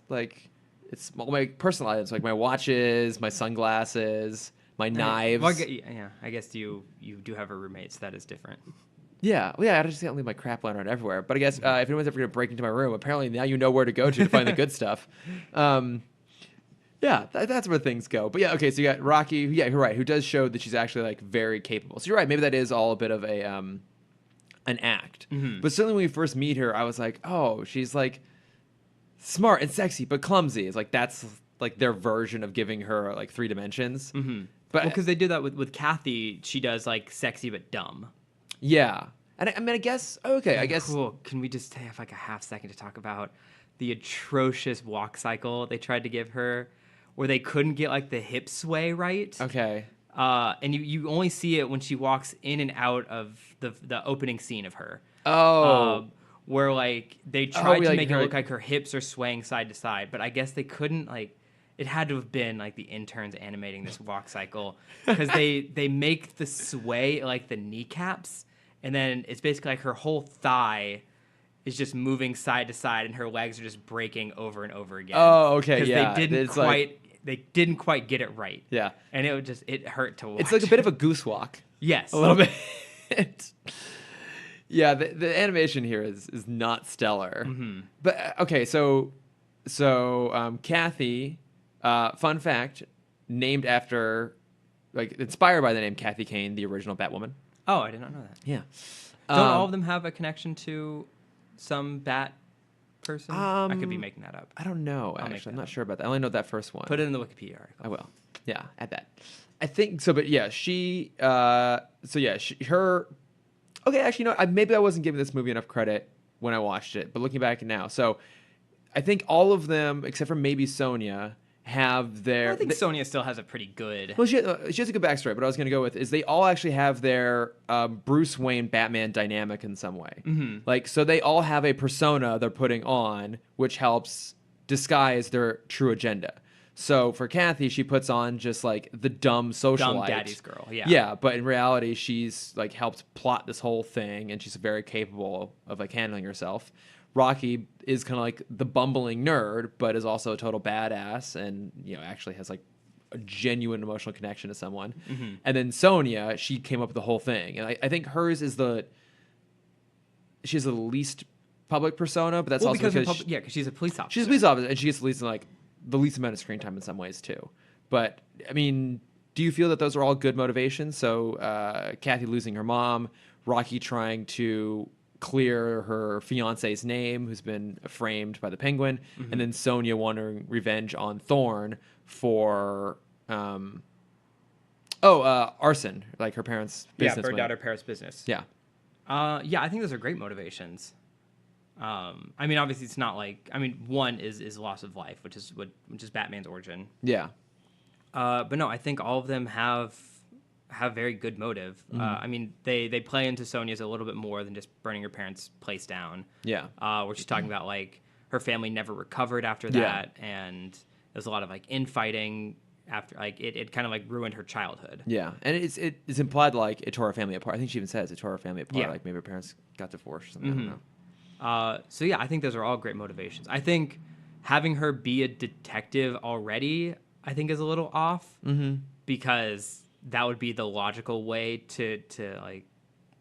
all my personal items, like my watches, my sunglasses, my knives. Well, I guess you do have a roommate, so that is different. Yeah, I just can't leave my crap lying around everywhere. But I guess if anyone's ever going to break into my room, apparently now you know where to go to find the good stuff. Yeah, that's where things go. But yeah, okay, so you got Rocky, you're right, who does show that she's actually like very capable. So you're right, maybe that is all a bit of an act. Mm-hmm. But certainly when we first meet her, I was like, oh, she's like smart and sexy, but clumsy. It's like that's like their version of giving her like 3 dimensions. Mm-hmm. But because they do that with Kathy, she does like sexy but dumb. Yeah. And I mean, I guess, okay, I guess. Cool. Can we just have like a half second to talk about the atrocious walk cycle they tried to give her, where they couldn't get like the hip sway right? Okay. And you only see it when she walks in and out of the opening scene of her. Oh. Where like they tried to make it look like her hips are swaying side to side, but I guess they couldn't like it had to have been like the interns animating this walk cycle because they make the sway like the kneecaps, and then it's basically like her whole thigh is just moving side to side, and her legs are just breaking over and over again. Oh, okay, because yeah. they didn't quite get it right. Yeah. And it hurt to watch. It's like a bit of a goose walk. Yes. A little bit. Yeah, the animation here is not stellar. Mm-hmm. But okay, so Kathy, fun fact, named after, like, inspired by the name Kathy Kane, the original Batwoman. Oh, I did not know that. Yeah. Don't all of them have a connection to some bat person? I could be making that up. I don't know, actually. I'm not sure about that. I only know that first one. Put it in the Wikipedia article. I will. Yeah, add that. I think so, but yeah, her. Okay, actually, you know, maybe I wasn't giving this movie enough credit when I watched it, but looking back now, so I think all of them, except for maybe Sonya, have their. I think Sonya still has a pretty good. Well, she has a good backstory, but what I was going to go with is they all actually have their Bruce Wayne Batman dynamic in some way. Mm-hmm. Like, so they all have a persona they're putting on, which helps disguise their true agenda. So for Kathy, she puts on just like the dumb socialite. Dumb daddy's girl, yeah. Yeah, but in reality, she's like helped plot this whole thing, and she's very capable of like handling herself. Rocky is kind of like the bumbling nerd, but is also a total badass, and you know actually has like a genuine emotional connection to someone. Mm-hmm. And then Sonya, she came up with the whole thing, and I think hers is she's the least public persona, but that's also because because she's a police officer. she's a police officer, and she gets the least amount of screen time in some ways too. But I mean, do you feel that those are all good motivations? So Kathy losing her mom, Rocky trying to clear her fiance's name, who's been framed by the Penguin, Mm-hmm. and then Sonya wanting revenge on Thorne for arson, like her parents' business. burned out her parents' business. Yeah. I think those are great motivations. I mean, obviously, it's not like one is loss of life, which is Batman's origin. Yeah. But no, I think all of them have very good motive. Mm-hmm. I mean, they play into Sonya's a little bit more than just burning her parents' place down. Yeah. Where she's talking about like her family never recovered after Yeah. that, and there's a lot of like infighting after like it kind of like ruined her childhood. Yeah, and it's implied like it tore her family apart. I think she even says it tore her family apart. Yeah. Like maybe her parents got divorced or something. Mm-hmm. I don't know. So yeah, I think those are all great motivations. I think having her be a detective already, I think, is a little off because that would be the logical way to like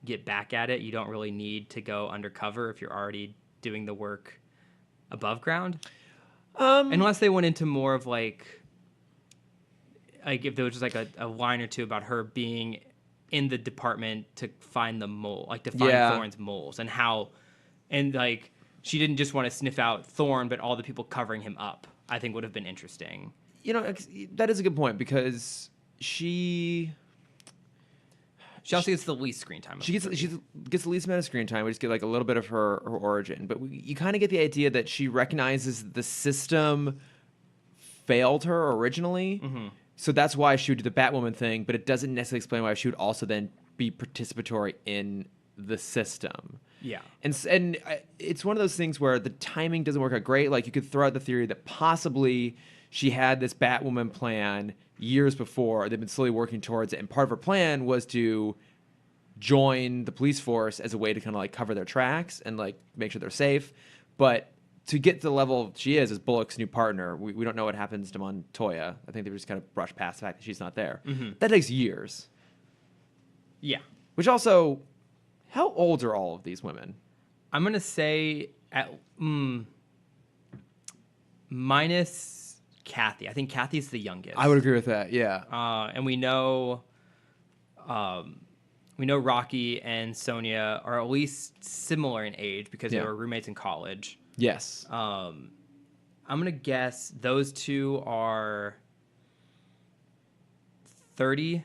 get back at it. You don't really need to go undercover if you're already doing the work above ground, unless they went into more of like if there was just like a line or two about her being in the department to find the mole, like to find Thorne's moles and how. And, like, she didn't just want to sniff out Thorne, but all the people covering him up, I think would have been interesting. You know, that is a good point because she also gets the least screen time. She gets the least amount of screen time. We just get like a little bit of her origin. But you kind of get the idea that she recognizes the system failed her originally. Mm-hmm. So that's why she would do the Batwoman thing, but it doesn't necessarily explain why she would also then be participatory in the system. Yeah. And it's one of those things where the timing doesn't work out great. Like, you could throw out the theory that possibly she had this Batwoman plan years before. They've been slowly working towards it. And part of her plan was to join the police force as a way to kind of like cover their tracks and like make sure they're safe. But to get to the level she is Bullock's new partner, we don't know what happens to Montoya. I think they just kind of brushed past the fact that she's not there. Mm-hmm. That takes years. Yeah. Which also, how old are all of these women? I'm going to say at minus Kathy. I think Kathy's the youngest. I would agree with that, yeah. And we know Rocky and Sonya are at least similar in age because they were roommates in college. Yes. I'm going to guess those two are 30.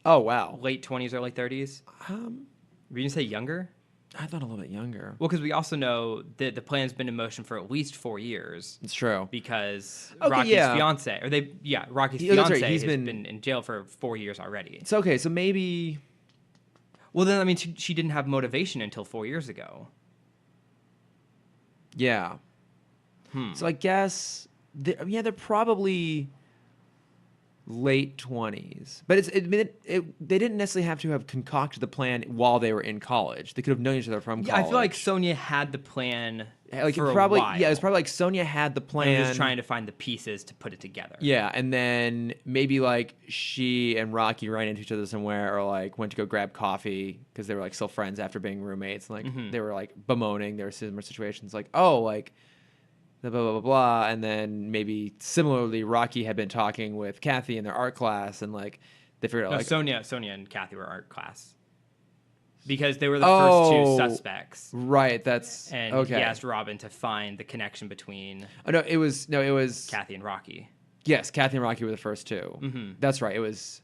Oh, wow. Late 20s, early 30s. Were you going to say younger? I thought a little bit younger. Well, because we also know that the plan's been in motion for at least 4 years. It's true. Because Okay, Rocky's yeah. fiance, Rocky's Yeah, that's fiance right. has been in jail for 4 years already. It's okay, so maybe... Well, then, I mean, she didn't have motivation until 4 years ago. Yeah. So I guess they're probably late 20s, but they didn't necessarily have to have concocted the plan while they were in college. They could have known each other from Yeah, college. I feel like Sonia had the plan Like for probably, a while. yeah, it's probably like Sonia had the plan. And was just trying to find the pieces to put it together. Yeah, and then maybe like she and Rocky ran into each other somewhere, or like went to go grab coffee because they were like still friends after being roommates. And like they were like bemoaning their similar situations, like, oh, like the blah blah blah blah. And then maybe similarly, Rocky had been talking with Kathy in their art class, and like they figured out No, like Sonia and Kathy were art class because they were the first two suspects. Right, that's And okay. he asked Robin to find the connection between Oh no, it was Kathy and Rocky. Yes, Kathy and Rocky were the first two. That's right. It was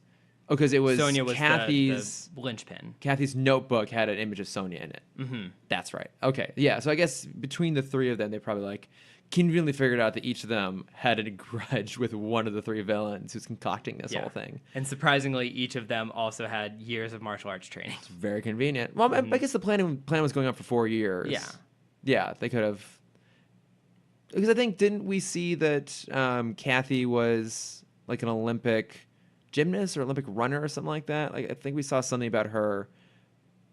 because it was Sonia was Kathy's the linchpin. Kathy's notebook had an image of Sonia in it. That's right. Okay, yeah. So I guess between the three of them, they probably like conveniently figured out that each of them had a grudge with one of the three villains who's concocting this whole thing. And surprisingly, each of them also had years of martial arts training. It's very convenient. Well, I guess the plan was going on for 4 years. Yeah. Yeah, they could have. Because I think, didn't we see that Kathy was like an Olympic gymnast or Olympic runner or something like that? Like I think we saw something about her.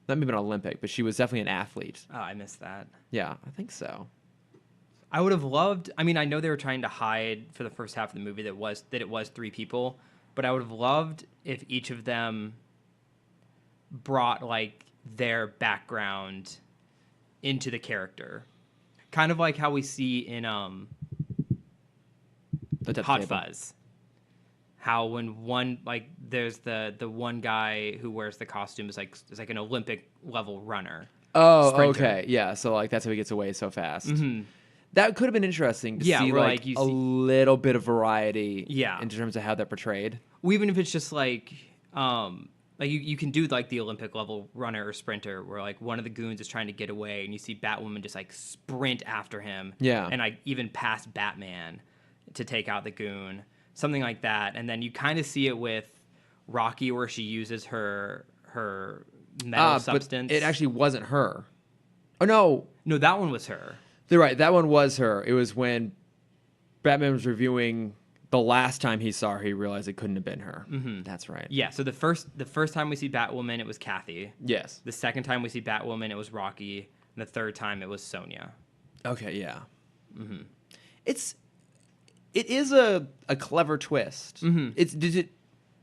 Not maybe an Olympic, but she was definitely an athlete. Oh, I missed that. Yeah, I think so. I would have loved. I mean, I know they were trying to hide for the first half of the movie that it was three people, but I would have loved if each of them brought like their background into the kind of like how we see in Hot Fuzz. How when one like there's the one guy who wears the costume is like an Olympic level runner. Oh, sprinter. okay, yeah. So like that's how he gets away so fast. That could have been interesting to see where, like you a see- little bit of variety. Yeah. In terms of how they're portrayed. Well, even if it's just like you can do like the Olympic level runner or sprinter where like one of the goons is trying to get away and you see Batwoman just like sprint after him. Yeah. And like even past Batman to take out the goon. Something like that. And then you kind of see it with Rocky where she uses her metal substance. But it actually wasn't her. Oh no. No, that one was her. They're right. That one was her. It was when Batman was reviewing the last time he saw her, he realized it couldn't have been her. That's right. Yeah, so the first time we see Batwoman, it was Kathy. Yes. The second time we see Batwoman, it was Rocky. And the third time, it was Sonia. Okay, yeah. It is a clever twist. Did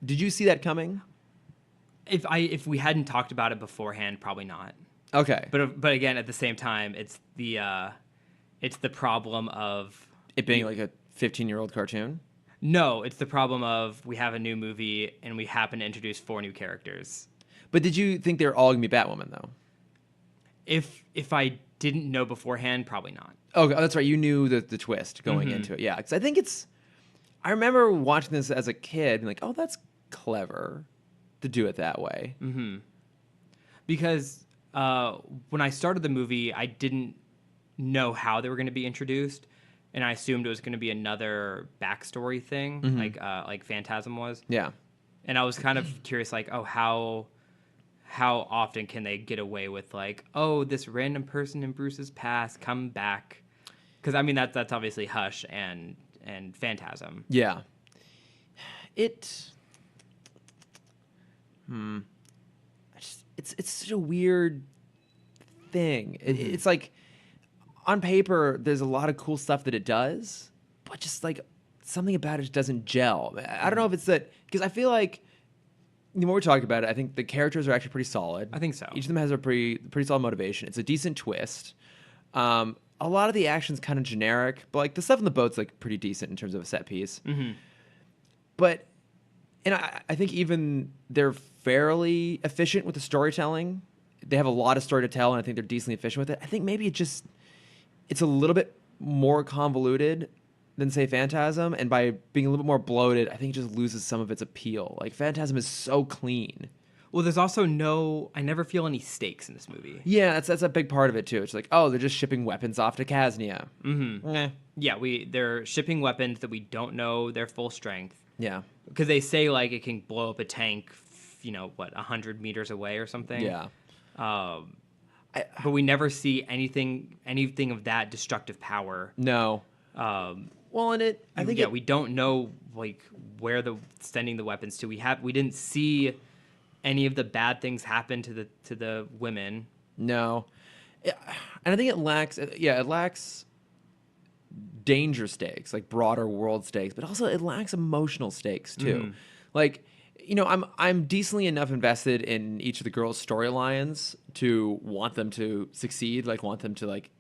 you see that coming? If we hadn't talked about it beforehand, probably not. Okay. But again, at the same time, it's the problem of It being like a 15-year-old cartoon? No, it's the problem of we have a new movie and we happen to introduce 4 new characters. But did you think they were all going to be Batwoman, though? If I didn't know beforehand, probably not. Oh, that's right. You knew the twist going into it. Yeah, because I think I remember watching this as a kid and like, oh, that's clever to do it that way. Because when I started the movie, I didn't know how they were going to be introduced, and I assumed it was going to be another backstory thing, like Phantasm was. Yeah. And I was kind of curious, like, oh, how often can they get away with like, oh, this random person in Bruce's past come back? Because I mean that's obviously Hush and Phantasm. Yeah. It's such a weird thing. It's like on paper there's a lot of cool stuff that it does, but just like something about it just doesn't gel. I don't know if it's that, because I feel like the more we talk about it, I think the characters are actually pretty solid. I think so. Each of them has a pretty solid motivation. It's a decent twist. A lot of the action's kind of generic, but like the stuff in the boat's like pretty decent in terms of a set piece. But I think even they're fairly efficient with the storytelling. They have a lot of story to tell, and I think they're decently efficient with it. I think maybe it's a little bit more convoluted than, say, Phantasm, and by being a little bit more bloated, I think it just loses some of its appeal. Like, Phantasm is so clean. Well, there's also I never feel any stakes in this movie. Yeah, that's a big part of it, too. It's like, oh, they're just shipping weapons off to Kaznia. Yeah, they're shipping weapons that we don't know their full strength. Yeah. Because they say, like, it can blow up a tank, 100 meters away or something. Yeah. But we never see anything of that destructive power. No. Well, and I think we don't know like where sending the weapons to. We didn't see any of the bad things happen to the women. No. And I think it lacks danger stakes, like broader world stakes, but also it lacks emotional stakes too. Like, I'm decently enough invested in each of the girls' storylines to want them to succeed, like want them to like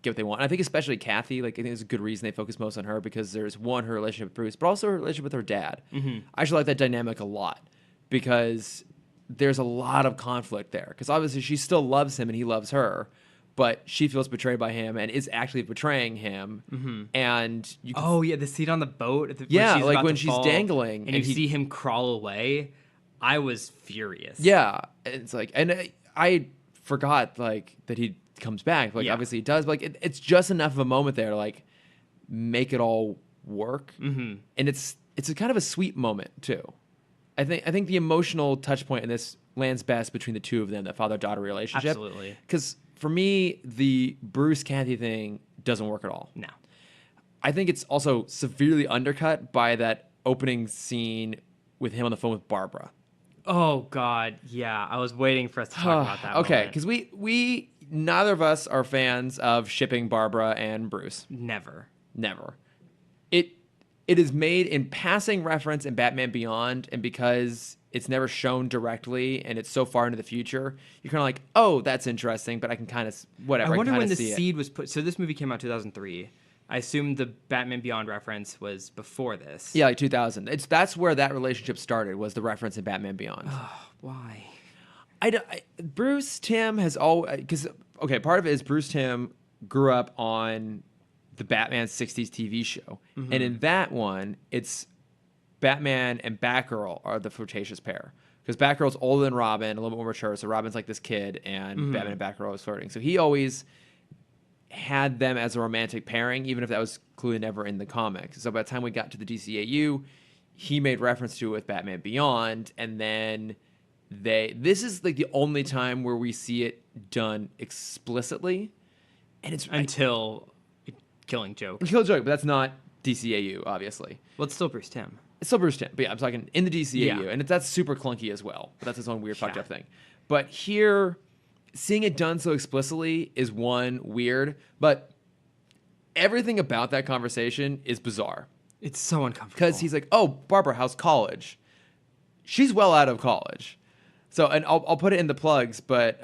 get what they want. And I think especially Kathy, like I think there's a good reason they focus most on her because there's one, her relationship with Bruce, but also her relationship with her dad. I actually like that dynamic a lot because there's a lot of conflict there. Because obviously she still loves him and he loves her, but she feels betrayed by him and is actually betraying him. And you can, The scene on the boat. when she's dangling and you see him crawl away. I was furious. Yeah, it's like, and I forgot like that he comes back. Like obviously he does. But like it's just enough of a moment there to like make it all work. And it's a kind of a sweet moment too. I think the emotional touch point in this lands best between the two of them, that father-daughter relationship. Absolutely. Because for me, the Bruce Kathy thing doesn't work at all. No. I think it's also severely undercut by that opening scene with him on the phone with Barbara. Oh God, yeah. I was waiting for us to talk about that. Okay, because we neither of us are fans of shipping Barbara and Bruce. Never. It is made in passing reference in Batman Beyond, and because it's never shown directly and it's so far into the future, you're kind of like, oh, that's interesting, but I can kind of whatever. I wonder when the seed seed was put. So this movie came out 2003. I assume the Batman Beyond reference was before this. Yeah, like 2000. That's where that relationship started, was the reference in Batman Beyond. Why? Bruce Timm has always, because part of it is Bruce Timm grew up on the Batman 60s TV show. And in that one, it's Batman and Batgirl are the flirtatious pair. Because Batgirl's older than Robin, a little bit more mature. So Robin's like this kid, and Batman and Batgirl is flirting. So he always had them as a romantic pairing, even if that was clearly never in the comics. So by the time we got to the DCAU, he made reference to it with Batman Beyond, and then this is like the only time where we see it done explicitly, and it's until Killing Joke. Killing Joke, but that's not DCAU, obviously. Well, it's still Bruce Timm. It's still Bruce Timm, but yeah, I'm talking in the DCAU, Yeah. and that's super clunky as well. But that's its own weird fucked up thing. But here, seeing it done so explicitly is one weird, but everything about that conversation is bizarre. It's so uncomfortable. Because he's like, "Oh, Barbara, how's college?" She's well out of college. So, and I'll put it in the plugs, but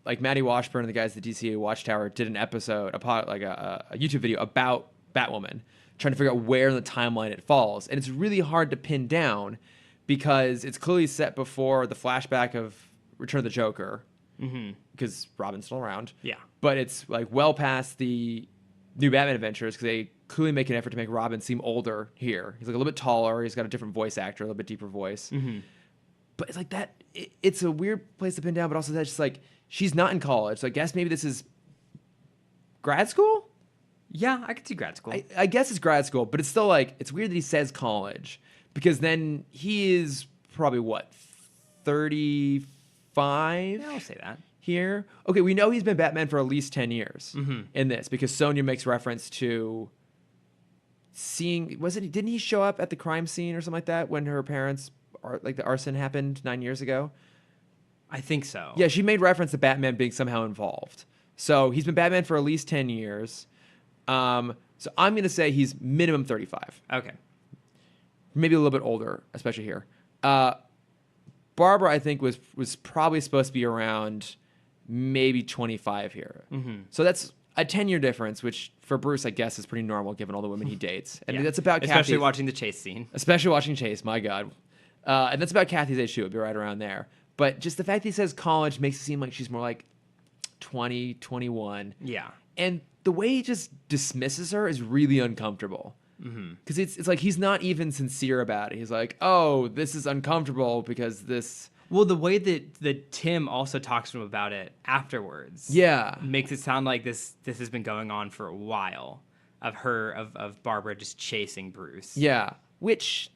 like Maddie Washburn and the guys at the DCA Watchtower did an episode, a YouTube video about Batwoman, trying to figure out where in the timeline it falls. And it's really hard to pin down because it's clearly set before the flashback of Return of the Joker, because Robin's still around. Yeah. But it's like well past the new Batman adventures, because they clearly make an effort to make Robin seem older here. He's like a little bit taller. He's got a different voice actor, a little bit deeper voice. But it's like that. It's a weird place to pin down, but also that's just like, she's not in college. So I guess maybe this is grad school? Yeah, I could see grad school. I guess it's grad school, but it's still like, it's weird that he says college, because then he is probably what, 35? Yeah, I'll say that. Here. Okay, we know he's been Batman for at least 10 years in this, because Sonya makes reference to seeing, didn't he show up at the crime scene or something like that when her parents, like the arson happened 9 years ago? I think so. Yeah, she made reference to Batman being somehow involved. So he's been Batman for at least 10 years. So I'm going to say he's minimum 35. Okay. Maybe a little bit older, especially here. Barbara, I think, was probably supposed to be around maybe 25 here. So that's a 10-year difference, which for Bruce, I guess, is pretty normal given all the women he dates. And that's about especially Kathy's, watching the chase scene. Especially watching Chase, my God. And that's about Kathy's age, too. It'd be right around there. But just the fact that he says college makes it seem like she's more like 20, 21. Yeah. And the way he just dismisses her is really uncomfortable. Because it's like he's not even sincere about it. He's like, oh, this is uncomfortable because this... Well, the way that Timm also talks to him about it afterwards, makes it sound like this has been going on for a while, of Barbara just chasing Bruce. Yeah, which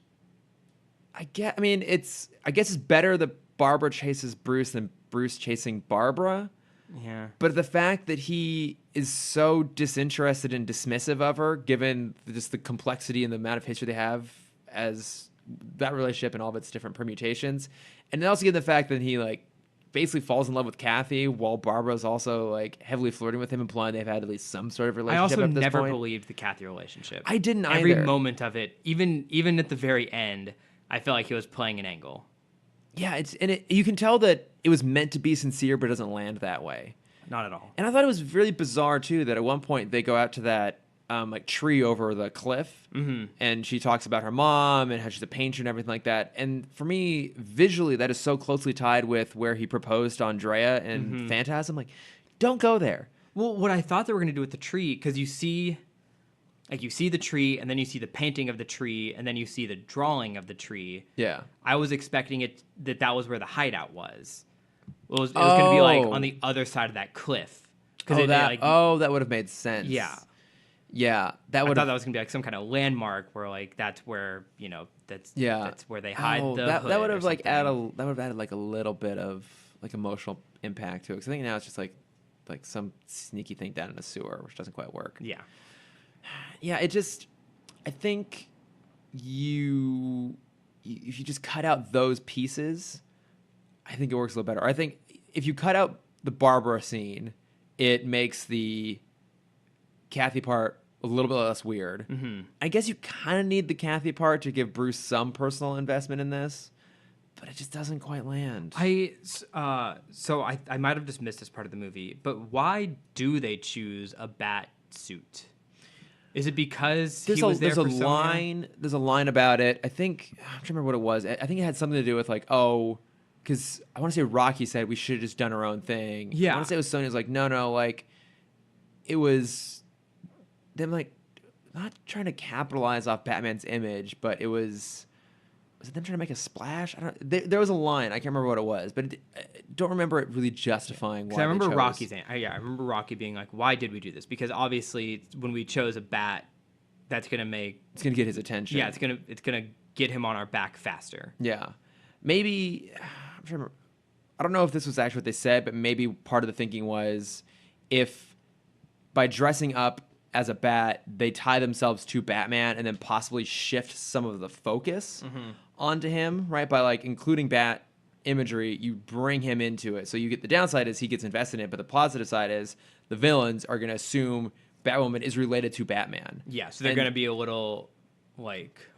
I guess it's better that Barbara chases Bruce than Bruce chasing Barbara. Yeah. But the fact that he is so disinterested and dismissive of her, given just the complexity and the amount of history they have as that relationship and all of its different permutations, and then also given the fact that he like basically falls in love with Kathy while Barbara's also like heavily flirting with him, implying they've had at least some sort of I relationship. also at this never point. believed the Kathy relationship. I didn't Every either. moment of it, even at the very end, I felt like he was playing an angle. Yeah, you can tell that it was meant to be sincere, but it doesn't land that way. Not at all. And I thought it was really bizarre too that at one point they go out to that like tree over the cliff, and she talks about her mom and how she's a painter and everything like that. And for me, visually, that is so closely tied with where he proposed to Andrea and Phantasm. Like, don't go there. Well, what I thought they were going to do with the tree, because you see the tree, and then you see the painting of the tree, and then you see the drawing of the tree. Yeah. I was expecting that was where the hideout was. It was going to be like on the other side of that cliff. That would have made sense. Yeah. Yeah, that I would. thought that was gonna be like some kind of landmark where like that's where that's where they hide the that hood would or have like something. that would have added like a little bit of like emotional impact to it. Because I think now it's just like some sneaky thing down in a sewer, which doesn't quite work. Yeah. Yeah, I think if you just cut out those pieces, I think it works a little better. I think if you cut out the Barbara scene, it makes the Kathy part a little bit less weird. I guess you kind of need the Kathy part to give Bruce some personal investment in this, but it just doesn't quite land. I might have just missed this part of the movie, but why do they choose a bat suit? Is it because he was there for there's a line about it. I think I'm trying to remember what it was. I think it had something to do with like, because I want to say Rocky said we should have just done our own thing. Yeah. I want to say it was Sony was like, no, like it was them like not trying to capitalize off Batman's image, but it was it them trying to make a splash? There was a line. I can't remember what it was, but don't remember it really justifying why. I remember they chose. Rocky saying, I remember Rocky being like, "Why did we do this?" Because obviously, when we chose a bat, it's gonna get his attention. Yeah, it's gonna get him on our back faster. Yeah, maybe I'm trying to remember. I don't know if this was actually what they said, but maybe part of the thinking was if by dressing up as a bat, they tie themselves to Batman and then possibly shift some of the focus onto him, right? By like including bat imagery, you bring him into it. So you get the downside is he gets invested in it, but the positive side is the villains are going to assume Batwoman is related to Batman. Yeah, so they're going to be a little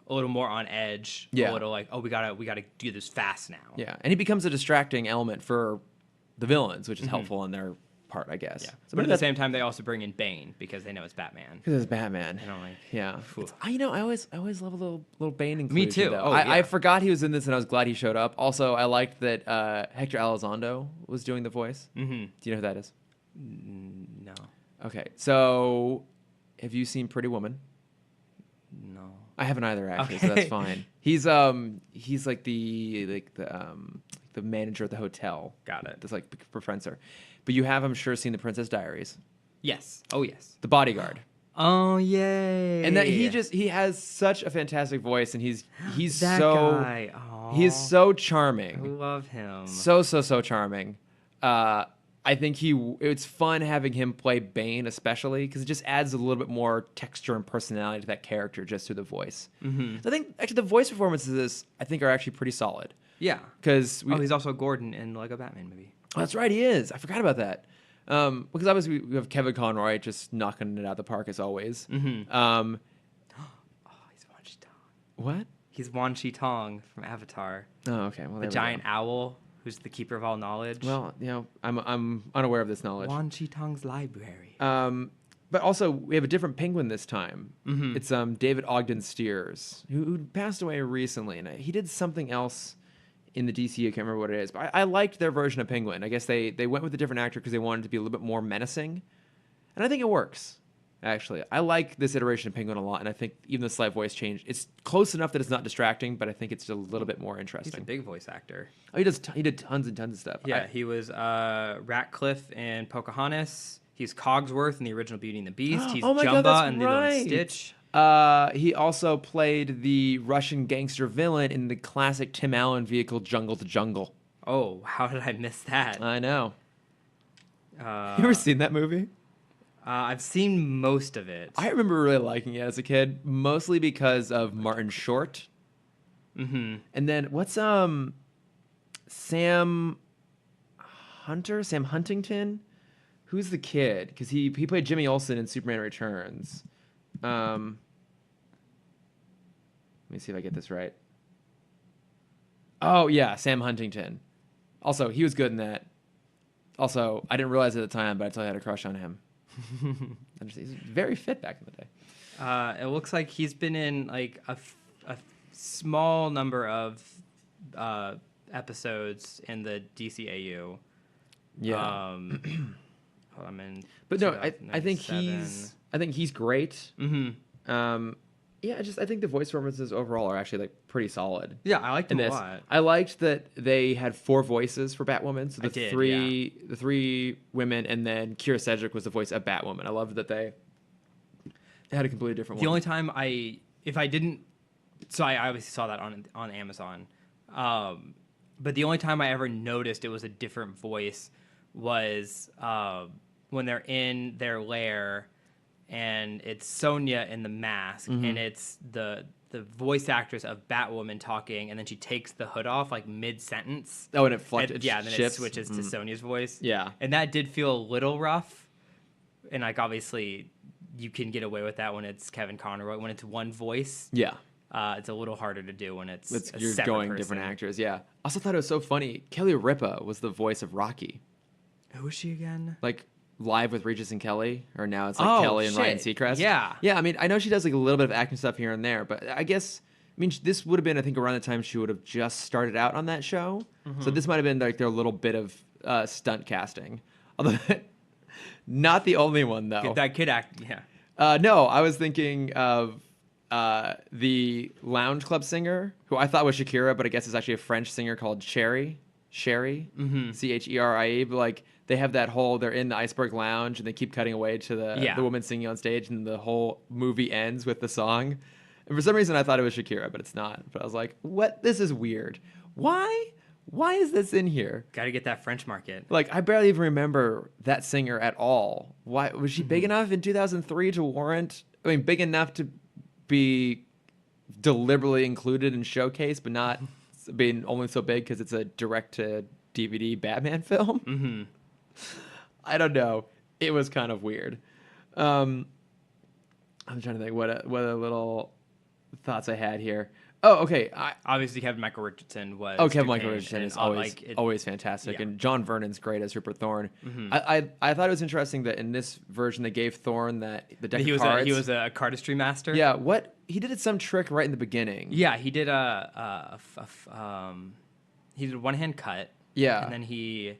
more on edge. Yeah. A little like, oh, we gotta do this fast now. Yeah, and he becomes a distracting element for the villains, which is helpful on their part, I guess. Yeah. So, But at the same time, they also bring in Bane because they know it's Batman. because it's Batman. You know, like, Yeah, phew. I always love a little Bane inclusion. Me too. Though. Oh, I yeah. forgot he was in this, and I was glad he showed up. Also, I liked that Hector Elizondo was doing the voice. Do you know who that is? No. Okay, so have you seen Pretty Woman? No. I haven't either, actually, Okay. so that's fine. He's like the manager at the hotel. Got it. This like professor, but you have, I'm sure, seen The Princess Diaries, Yes. Oh, yes. The Bodyguard. Oh, yay. And that he has such a fantastic voice, and he's that so guy. Aw. he is so I charming, love him. so charming. I think it's fun having him play Bane, especially because it just adds a little bit more texture and personality to that character just through the voice. So I think actually the voice performances of this I think are actually pretty solid. Yeah. Because he's also Gordon in the Lego Batman movie. Oh, that's right, he is. I forgot about that. Because obviously we have Kevin Conroy just knocking it out of the park as always. Oh, he's Wan Shi Tong. What? He's Wan Shi Tong from Avatar. Oh, okay. Well, The there we giant go. owl who's the keeper of all knowledge. Well, I'm unaware of this knowledge. Wan Shi Tong's library. But also we have a different penguin this time. It's David Ogden Stiers, who passed away recently, and he did something else in the DCAU. I can't remember what it is, but I liked their version of Penguin. I guess they went with a different actor because they wanted to be a little bit more menacing, and I think it works. Actually, I like this iteration of Penguin a lot, and I think even the slight voice change, it's close enough that it's not distracting, but I think it's a little bit more He's a interesting. big voice actor. Oh, he did tons and tons of stuff. Yeah, he was Ratcliffe in Pocahontas. He's Cogsworth in the original Beauty and the Beast. He's Oh my Jumba God, that's in Lilo and right. Stitch. He also played the Russian gangster villain in the classic Tim Allen vehicle Jungle to Jungle. Oh, how did I miss that? I know. You ever seen that movie? I've seen most of it. I remember really liking it as a kid, mostly because of Martin Short. Mm-hmm. And then what's Sam Huntington? Who's the kid? Because he played Jimmy Olsen in Superman Returns. Let me see if I get this right. Oh yeah, Sam Huntington. Also, he was good in that. Also, I didn't realize at the time, but I totally had a crush on him. He's very fit back in the day. It looks like he's been in like a small number of episodes in the DCAU. Yeah. I'm in. But no, I think he's great. Mm-hmm. Yeah, I think the voice performances overall are actually like pretty solid. Yeah, I liked in them a this. lot. I liked that they had 4 voices for Batwoman. So the three women, and then Kira Sedgwick was the voice of Batwoman. I loved that they had a completely different one. The only time I obviously saw that on Amazon, but the only time I ever noticed it was a different voice was when they're in their lair, and it's Sonya in the mask, and it's the voice actress of Batwoman talking, and then she takes the hood off like mid sentence. Oh, and it then shifts. it switches to Sonya's voice. Yeah, and that did feel a little rough, and like obviously you can get away with that when it's Kevin Conroy. When it's one voice, yeah, it's a little harder to do when it's you're going person. Different actors. Yeah, I also thought it was so funny. Kelly Ripa was the voice of Rocky. Who is she again? Like Live with Regis and Kelly, or now it's like Kelly and Ryan Seacrest. Yeah. I mean, I know she does like a little bit of acting stuff here and there, but I guess this would have been, I think, around the time she would have just started out on that show. So this might have been like their little bit of stunt casting. Although, not the only one though. That kid act, yeah. No, I was thinking of the lounge club singer who I thought was Shakira, but I guess it's actually a French singer called Cherie, Cherie. But like they have that whole, they're in the Iceberg Lounge and they keep cutting away to the woman singing on stage, and the whole movie ends with the song. And for some reason I thought it was Shakira, but it's not. But I was like, what? This is weird. Why is this in here? Got to get that French market. Like, I barely even remember that singer at all. Why was she big enough in 2003 to warrant? I mean, big enough to be deliberately included and showcased, but not being only so big because it's a direct-to-DVD Batman film. I don't know. It was kind of weird. I'm trying to think what a little thoughts I had here. Oh, okay. Obviously, Kevin Michael Richardson was. Oh, Kevin Michael Richardson is always fantastic, yeah. and John Vernon's great as Rupert Thorne. I thought it was interesting that in this version they gave Thorne the deck of cards. He was a cardistry master. Yeah, he did some trick right in the beginning. Yeah, he did he did a one-hand cut. Yeah, and then he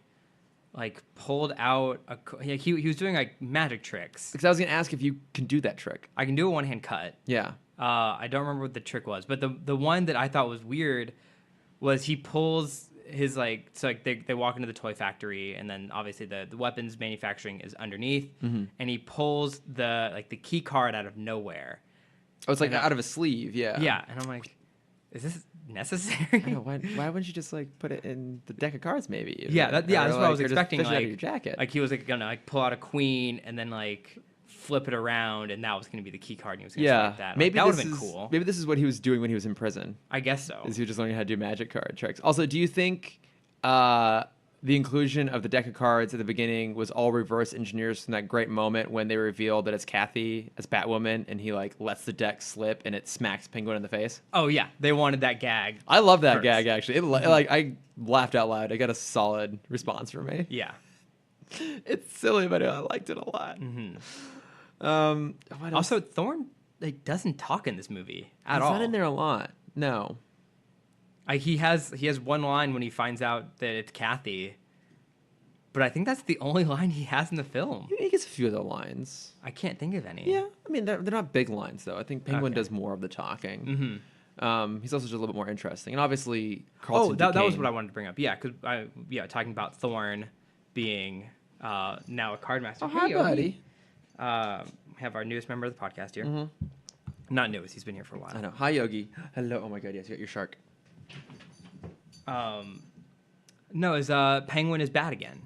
like pulled out he was doing like magic tricks. Because I was gonna ask if you can do that trick. I can do a one-hand cut. Yeah. I don't remember what the trick was, but the one that I thought was weird was he pulls his they walk into the toy factory, and then obviously the weapons manufacturing is underneath, and he pulls the key card out of nowhere. Oh, it's like out of a sleeve, yeah. Yeah, and I'm like, is this necessary? I know, why wouldn't you just like put it in the deck of cards maybe? That's what I was expecting. Like, out of your jacket. Like he was like gonna like pull out a queen and then like flip it around, and that was going to be the key card, and he was going to swipe that. Maybe that would have been cool. Maybe this is what he was doing when he was in prison. I guess so. Is he was just learning how to do magic card tricks. Also, do you think the inclusion of the deck of cards at the beginning was all reverse engineers from that great moment when they revealed that it's Kathy as Batwoman, and he like lets the deck slip and it smacks Penguin in the face? Oh yeah, they wanted that gag. I love that gag actually. I laughed out loud. I got a solid response from me. Yeah, it's silly, but I liked it a lot. Also, Thorne doesn't talk in this movie at all. He's not in there a lot. No. He has one line when he finds out that it's Kathy, but I think that's the only line he has in the film. He gets a few of the lines. I can't think of any. Yeah, I mean they're not big lines though. I think Penguin does more of the talking. He's also just a little bit more interesting, and obviously Carlton. That was what I wanted to bring up. Yeah, because talking about Thorne being now a card master. Oh, hi, buddy. We have our newest member of the podcast here. Not newest, he's been here for a while. I know. Hi, Yogi. Hello. Oh my God, yes, you got your shark. No, Penguin is bad again.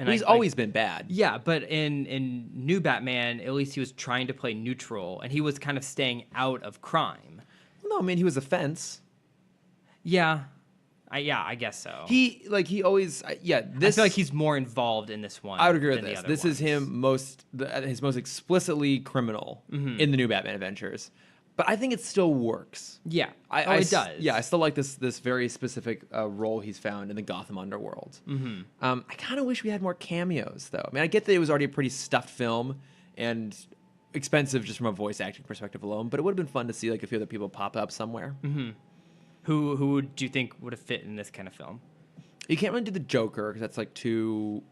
And He's always been bad. Yeah, but in New Batman, at least he was trying to play neutral, and he was kind of staying out of crime. No, I mean he was a fence. Yeah, I guess so. He always This I feel like he's more involved in this one. I would agree with than the this. other This is ones. him his most explicitly criminal Mm-hmm. in the new Batman Adventures. But I think it still works. Yeah, It does. Yeah, I still like this very specific role he's found in the Gotham underworld. Mm-hmm. I kind of wish we had more cameos, though. I mean, I get that it was already a pretty stuffed film and expensive just from a voice acting perspective alone, but it would have been fun to see like a few other people pop up somewhere. Mm-hmm. Who do you think would have fit in this kind of film? You can't really do the Joker because that's like too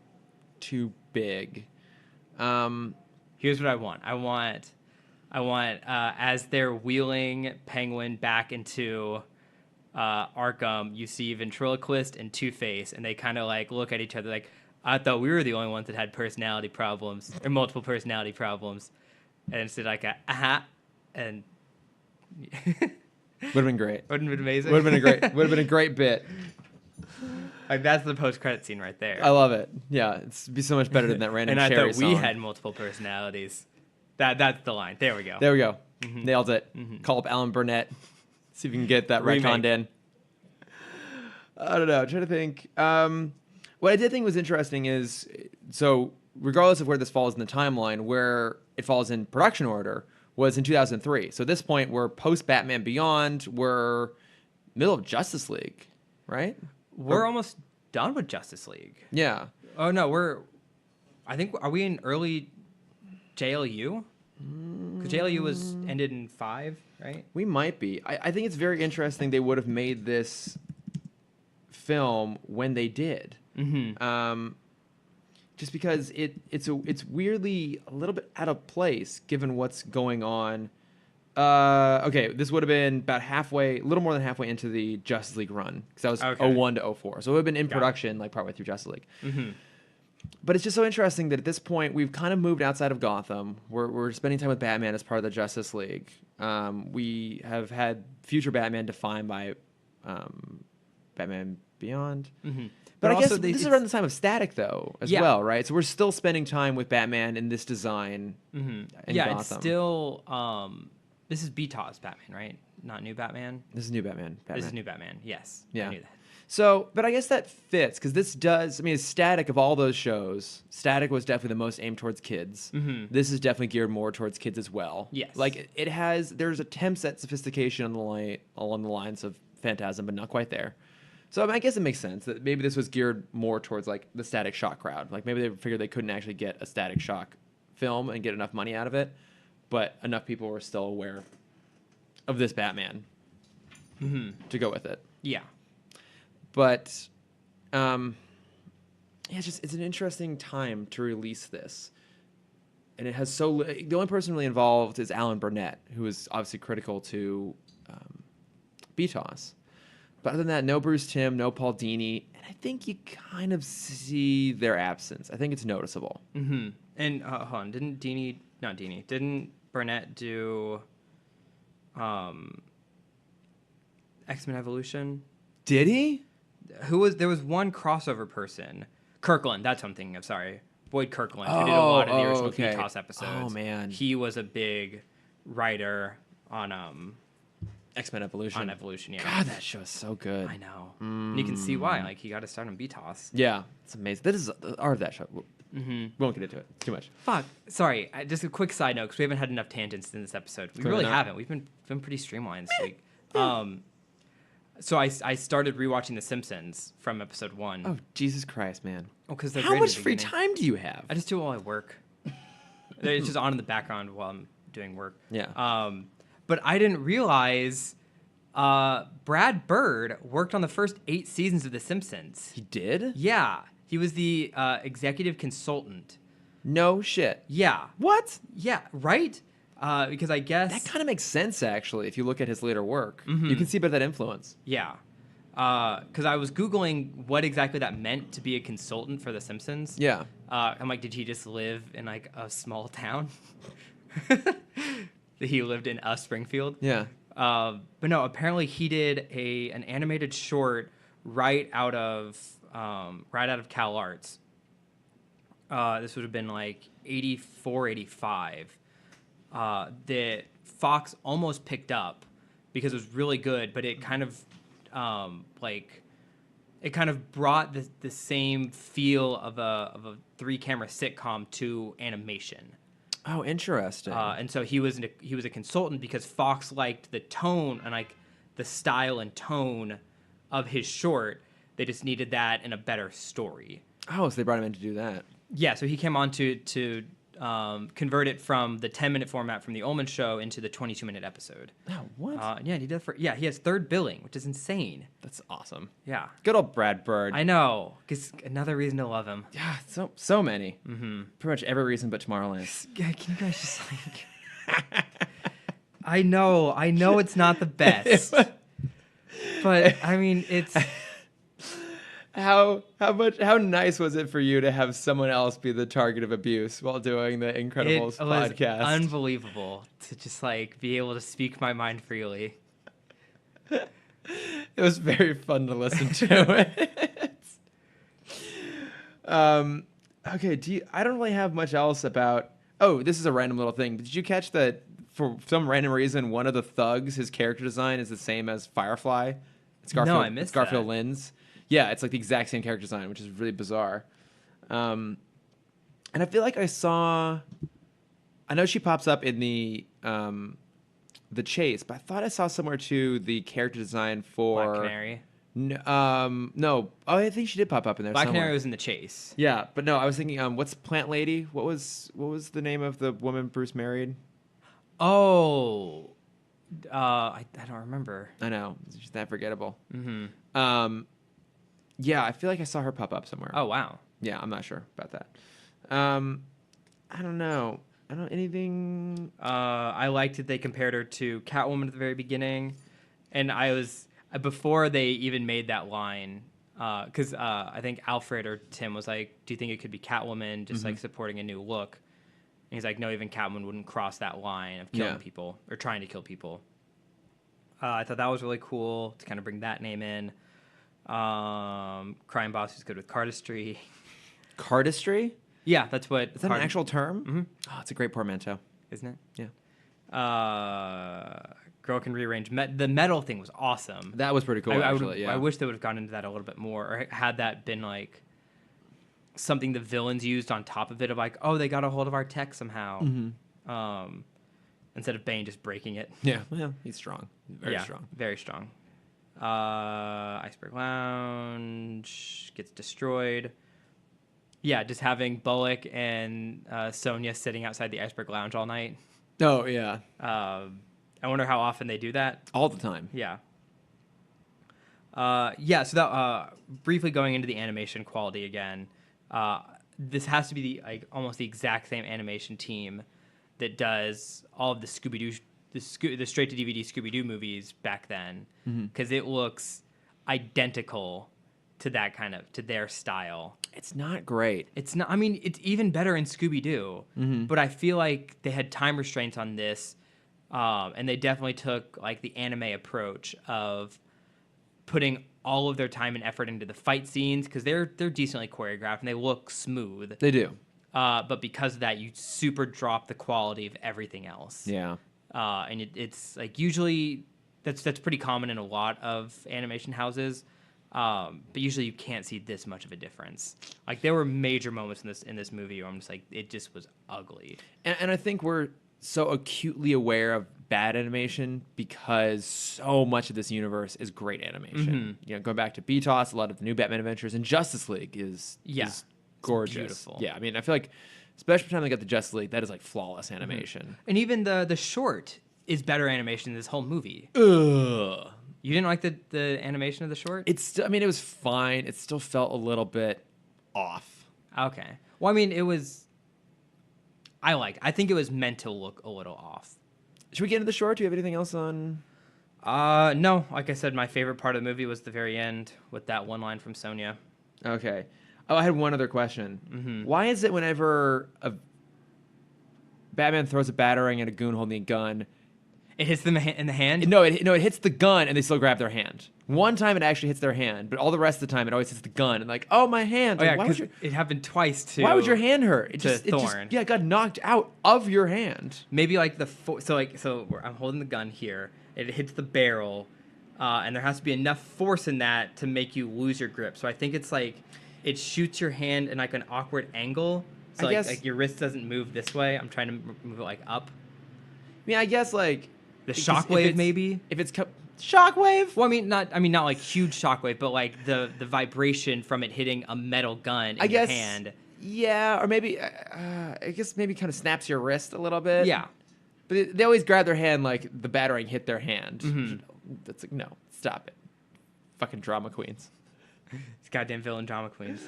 big. Here's what I want. I want as they're wheeling Penguin back into Arkham, you see Ventriloquist and Two-Face, and they kind of like look at each other like, I thought we were the only ones that had personality problems or multiple personality problems, and instead like and Would have been great. wouldn't have been amazing. Would have been a great bit. Like that's the post-credit scene right there. I love it. Yeah, it'd be so much better than that random and I Cherry thought we song. had multiple personalities. That's the line. There we go. There we go. Mm-hmm. Nailed it. Call up Alan Burnett. See if we can get that Remake. retconned in. I don't know. I'm trying to think. What I did think was interesting is, so regardless of where this falls in the timeline, where it falls in production order was in 2003. So at this point, we're post Batman Beyond. We're middle of Justice League, right? We're almost done with Justice League. Yeah. Oh no, are we in early JLU? Because JLU was ended in 5, right? We might be. I think it's very interesting they would have made this film when they did. Mm-hmm. Just because it's weirdly a little bit out of place given what's going on. Okay, this would have been about halfway, a little more than halfway into the Justice League run because that was Okay. 01 to 04. So it would have been in Got it. production like partway through Justice League. Mm-hmm. But it's just so interesting that at this point we've kind of moved outside of Gotham. We're spending time with Batman as part of the Justice League. We have had future Batman defined by Batman Beyond. Mm-hmm. But I also guess this is around the time of Static, though, as Yeah. well, right? So we're still spending time with Batman in this design. Mm-hmm. In Yeah, Gotham. it's still this is Betos Batman, right? Not New Batman. This is new Batman. This is New Batman. Yes, Yeah. I knew that. So, but I guess that fits because this does. I mean, it's Static of all those shows. Static was definitely the most aimed towards kids. Mm-hmm. This is definitely geared more towards kids as well. Yes. like it has. There's attempts at sophistication along the lines of Phantasm, but not quite there. So I, mean, I guess it makes sense that maybe this was geared more towards like the Static Shock crowd. Like maybe they figured they couldn't actually get a Static Shock film and get enough money out of it, but enough people were still aware of this Batman to go with it. Yeah. But yeah, it's an interesting time to release this. And it has the only person really involved is Alan Burnett, who is obviously critical to BTOS. But other than that, no Bruce Timm, no Paul Dini, and I think you kind of see their absence. I think it's noticeable. Mm-hmm. And hold on, didn't Burnett do X-Men Evolution? Did he? There was one crossover person. Kirkland, that's what I'm thinking of, sorry. Boyd Kirkland, who did a lot of the original okay. BTOS episodes. Oh, man. He was a big writer on X-Men Evolution. on Evolution, yeah. God, that show is so good. I know. And you can see why. Like, he got to start on BTOS. Yeah, it's amazing. That is the art of that show. Mm-hmm. We won't get into it. It's too much. Fuck. Sorry. Just a quick side note, because we haven't had enough tangents in this episode. We Clearly really not. haven't. We've been pretty streamlined this week. So I started rewatching The Simpsons from episode 1. Oh, Jesus Christ, man. Oh, because How much free time do you have? I just do it while I work. It's just on in the background while I'm doing work. Yeah. But I didn't realize Brad Bird worked on the first 8 seasons of The Simpsons. He did? Yeah. He was the executive consultant. No shit. Yeah. What? Yeah, right? Because I guess... That kind of makes sense, actually, if you look at his later work. You can see a bit of that influence. Yeah. Because I was Googling what exactly that meant to be a consultant for The Simpsons. Yeah. I'm like, did he just live in, like, a small town? He lived in Springfield? Yeah. But no, apparently he did an animated short right out of Cal Arts. this would have been like 84, 85, that Fox almost picked up because it was really good, but it kind of it kind of brought the same feel of a 3-camera sitcom to animation. Oh, interesting. And so he was a consultant because Fox liked the tone and like the style and tone of his short. They just needed that in a better story. Oh, so they brought him in to do that. Yeah, so he came on to convert it from the 10-minute format from the Ullman Show into the 22-minute episode. Oh, what? Yeah, he did he has third billing, which is insane. That's awesome. Yeah. Good old Brad Bird. I know. Because another reason to love him. Yeah, so many. Mm-hmm. Pretty much every reason but Tomorrowland. Can you guys just like... I know it's not the best. But, I mean, it's... How nice was it for you to have someone else be the target of abuse while doing the Incredibles podcast? It was unbelievable to just like be able to speak my mind freely. It was very fun to listen to. Okay, I don't really have much else about. Oh, this is a random little thing. Did you catch that? For some random reason, one of the thugs, his character design is the same as Firefly. It's Garfield. No, I missed it's Garfield that. Lynn's. Yeah, it's like the exact same character design, which is really bizarre. And I feel like I know she pops up in the Chase, but I thought I saw somewhere too the character design for Black Canary. No. Oh, I think she did pop up in there. Black somewhere. Canary was in the Chase. Yeah, but no, I was thinking, what's Plant Lady? What was the name of the woman Bruce married? Oh, I don't remember. I know, she's that forgettable. Mm-hmm. Yeah, I feel like I saw her pop up somewhere. Oh, wow. Yeah, I'm not sure about that. I don't know. Anything. I liked that they compared her to Catwoman at the very beginning, and before they even made that line, because I think Alfred or Tim was like, "Do you think it could be Catwoman just like supporting a new look?" And he's like, "No, even Catwoman wouldn't cross that line of killing people or trying to kill people." I thought that was really cool to kind of bring that name in. Crime Boss who's good with cardistry. Cardistry? Yeah, that's what. Is that an actual term? Mm-hmm. Oh, it's a great portmanteau. Isn't it? Yeah. Girl can rearrange. The metal thing was awesome. That was pretty cool, actually. I wish they would have gone into that a little bit more, or had that been like something the villains used on top of it, of like, oh, they got a hold of our tech somehow. Mm-hmm. Instead of Bane just breaking it. Yeah, well, he's strong. Very strong. Very strong. Iceberg Lounge gets destroyed. Yeah, just having Bullock and Sonya sitting outside the Iceberg Lounge all night. Oh, yeah. I wonder how often they do that. All the time. Yeah. So that briefly going into the animation quality again, this has to be almost the exact same animation team that does all of the Scooby-Doo, the straight to DVD Scooby-Doo movies back then, because it looks identical to to their style. It's not great. It's not. I mean, it's even better in Scooby-Doo, but I feel like they had time restraints on this, and they definitely took like the anime approach of putting all of their time and effort into the fight scenes, because they're decently choreographed and they look smooth. They do. But because of that, you super drop the quality of everything else. Yeah. And it's like usually that's pretty common in a lot of animation houses. But usually you can't see this much of a difference. Like there were major moments in this movie where I'm just like, it just was ugly. And I think we're so acutely aware of bad animation because so much of this universe is great animation. You know, going back to BTOS, a lot of the new Batman Adventures, and Justice League is gorgeous. Beautiful. Yeah, I mean, I feel like, especially by the time they got the Justice League, that is like flawless animation. And even the short is better animation than this whole movie. Ugh. You didn't like the animation of the short? I mean, it was fine. It still felt a little bit off. Okay. Well, I mean, I think it was meant to look a little off. Should we get into the short? Do you have anything else on? No. Like I said, my favorite part of the movie was the very end with that one line from Sonya. Okay. Oh, I had one other question. Why is it whenever a Batman throws a batarang at a goon holding a gun, It hits them in the hand? No, it hits the gun and they still grab their hand. One time it actually hits their hand, but all the rest of the time it always hits the gun and like, oh, my hand. Oh, yeah, Like, because it happened twice to why would your hand hurt? Thorn. It got knocked out of your hand. Maybe like I'm holding the gun here. It hits the barrel, and there has to be enough force in that to make you lose your grip. So I think it's like it shoots your hand in like an awkward angle. So I guess, like your wrist doesn't move this way. I'm trying to move it like up. I mean, I guess like The shockwave, maybe. If it's shockwave. Well, I mean not like huge shockwave, but like the vibration from it hitting a metal gun in your hand. Yeah, or maybe I guess maybe kind of snaps your wrist a little bit. Yeah. But they always grab their hand like the batarang hit their hand. Mm-hmm. That's like, no, stop it. Fucking drama queens. These goddamn villain drama queens.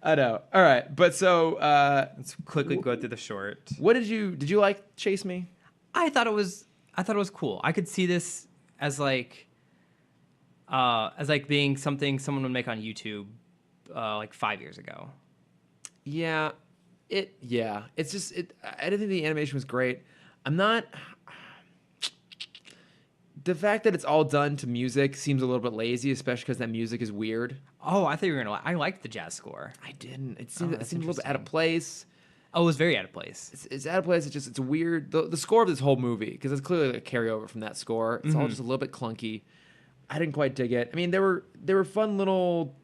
I know. All right, but so Let's quickly go through the short. what did you like Chase Me? I thought it was cool. I could see this as like being something someone would make on YouTube like 5 years ago. Yeah. It's just I didn't think the animation was great. I'm not the fact that it's all done to music seems a little bit lazy, especially because that music is weird. Oh, I thought you were gonna. I liked the jazz score. I didn't. It seemed a little bit out of interesting. place. Oh, it was very out of place. It's out of place. It's weird. The score of this whole movie, because it's clearly a carryover from that score. It's all just a little bit clunky. I didn't quite dig it. I mean, there were fun little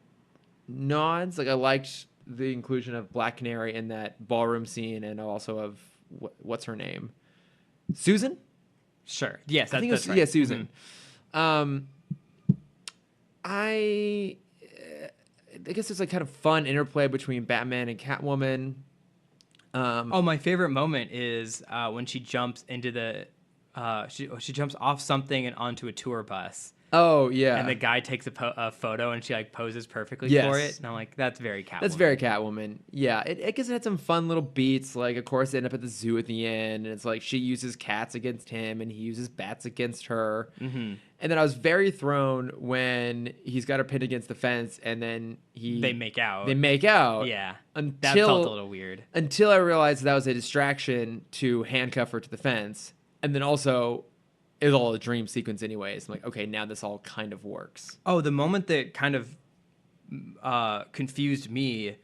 nods. Like I liked the inclusion of Black Canary in that ballroom scene, and also of what's her name, Susan. Sure. Yes, I think that's it was, right. yeah, Susan. I guess there's like kind of fun interplay between Batman and Catwoman. Oh, my favorite moment is when she jumps into the she jumps off something and onto a tour bus. Oh yeah, And the guy takes a photo and she like poses perfectly Yes. for it. And I'm like, that's very Catwoman. That's very Catwoman. Yeah, I guess it had some fun little beats. Like, of course, they end up at the zoo at the end, and it's like she uses cats against him, and he uses bats against her. Mm-hmm. And then I was very thrown when he's got her pinned against the fence, and then They make out. They make out. Yeah. Until, That felt a little weird. Until I realized that was a distraction to handcuff her to the fence, and then also it was all a dream sequence anyways. I'm like, okay, now this all kind of works. Oh, the moment that kind of confused me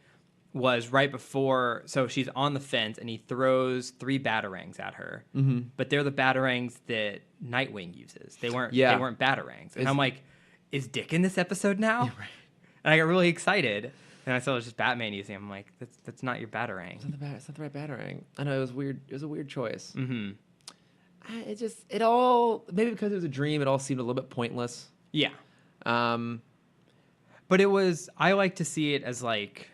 was right before. So she's on the fence and he throws 3 batarangs at her. Mm-hmm. But they're the batarangs that Nightwing uses. They weren't. Yeah. They weren't batarangs. And I'm like, is Dick in this episode now? Yeah, right. And I got really excited. And I saw it was just Batman using. I'm like, that's not your batarang. It's not the right batarang. I know it was weird. It was a weird choice. Mm-hmm. It all maybe because it was a dream. It all seemed a little bit pointless. Yeah. Um, But it was. I like to see it as like.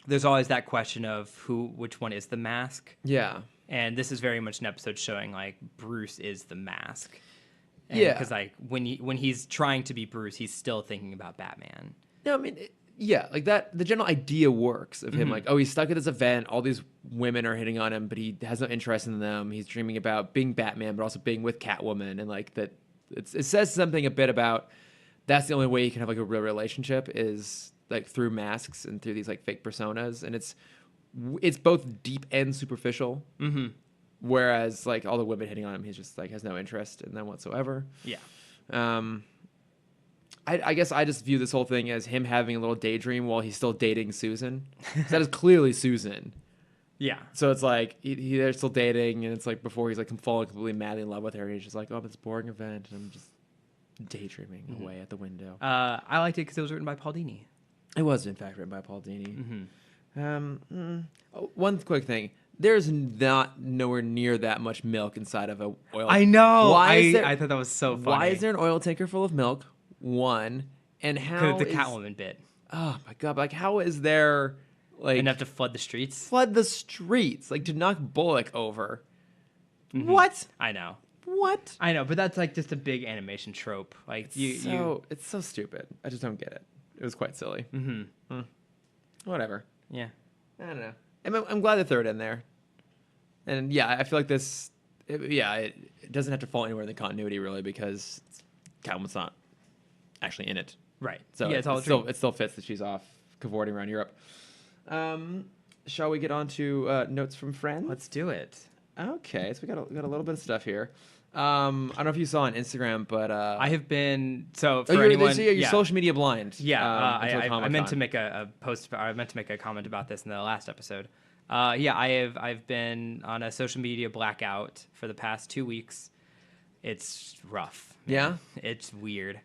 There's always that question of which one is the mask. yeah. And this is very much an episode showing like Bruce is the mask. Yeah. Because like when he's trying to be Bruce, he's still thinking about Batman. No, I mean, yeah, like that. The general idea works of him, Mhm. like, oh, he's stuck at this event. All these women are hitting on him, but he has no interest in them. He's dreaming about being Batman, but also being with Catwoman, and like that. It says something a bit about that's the only way you can have like a real relationship is like through masks and through these like fake personas, and it's both deep and superficial. Mm-hmm. Whereas like all the women hitting on him, he's just like has no interest in them whatsoever. Yeah. I guess I just view this whole thing as him having a little daydream while he's still dating Susan. 'Cause that is clearly Susan. Yeah. So it's like they're still dating, and it's like before he's like falling completely madly in love with her. And he's just like, oh, this boring event, and I'm just daydreaming away at the window. I liked it because it was written by Paul Dini. It was in fact written by Paul Dini. Mm-hmm. One quick thing: there's not nowhere near that much milk inside of a oil. I know. I thought that was so funny. Why is there an oil tanker full of milk? One, and how Because the is- Catwoman bit. Oh my god! Like, how is there like Enough to flood the streets. flood the streets like to knock Bullock over? Mhm. What? I know. What? I know, but that's like just a big animation trope. Like It's so stupid. I just don't get it. It was quite silly. Mm-hmm. Whatever. Yeah. I don't know. I'm glad they threw it in there. And yeah, I feel like this. It doesn't have to fall anywhere in the continuity really because Catwoman's not actually in it. Right. So yeah, it's all it still fits that she's off cavorting around Europe. Shall we get on to notes from friends? Let's do it. Okay, so we got a little bit of stuff here. I don't know if you saw on Instagram, but I have been so oh, for anyone. you're Yeah, social media blind. yeah. Until I meant to Comic-Con. make a post. I meant to make a comment about this in the last episode. Yeah, I've been on a social media blackout for the past 2 weeks. It's rough. Man. Yeah? It's weird.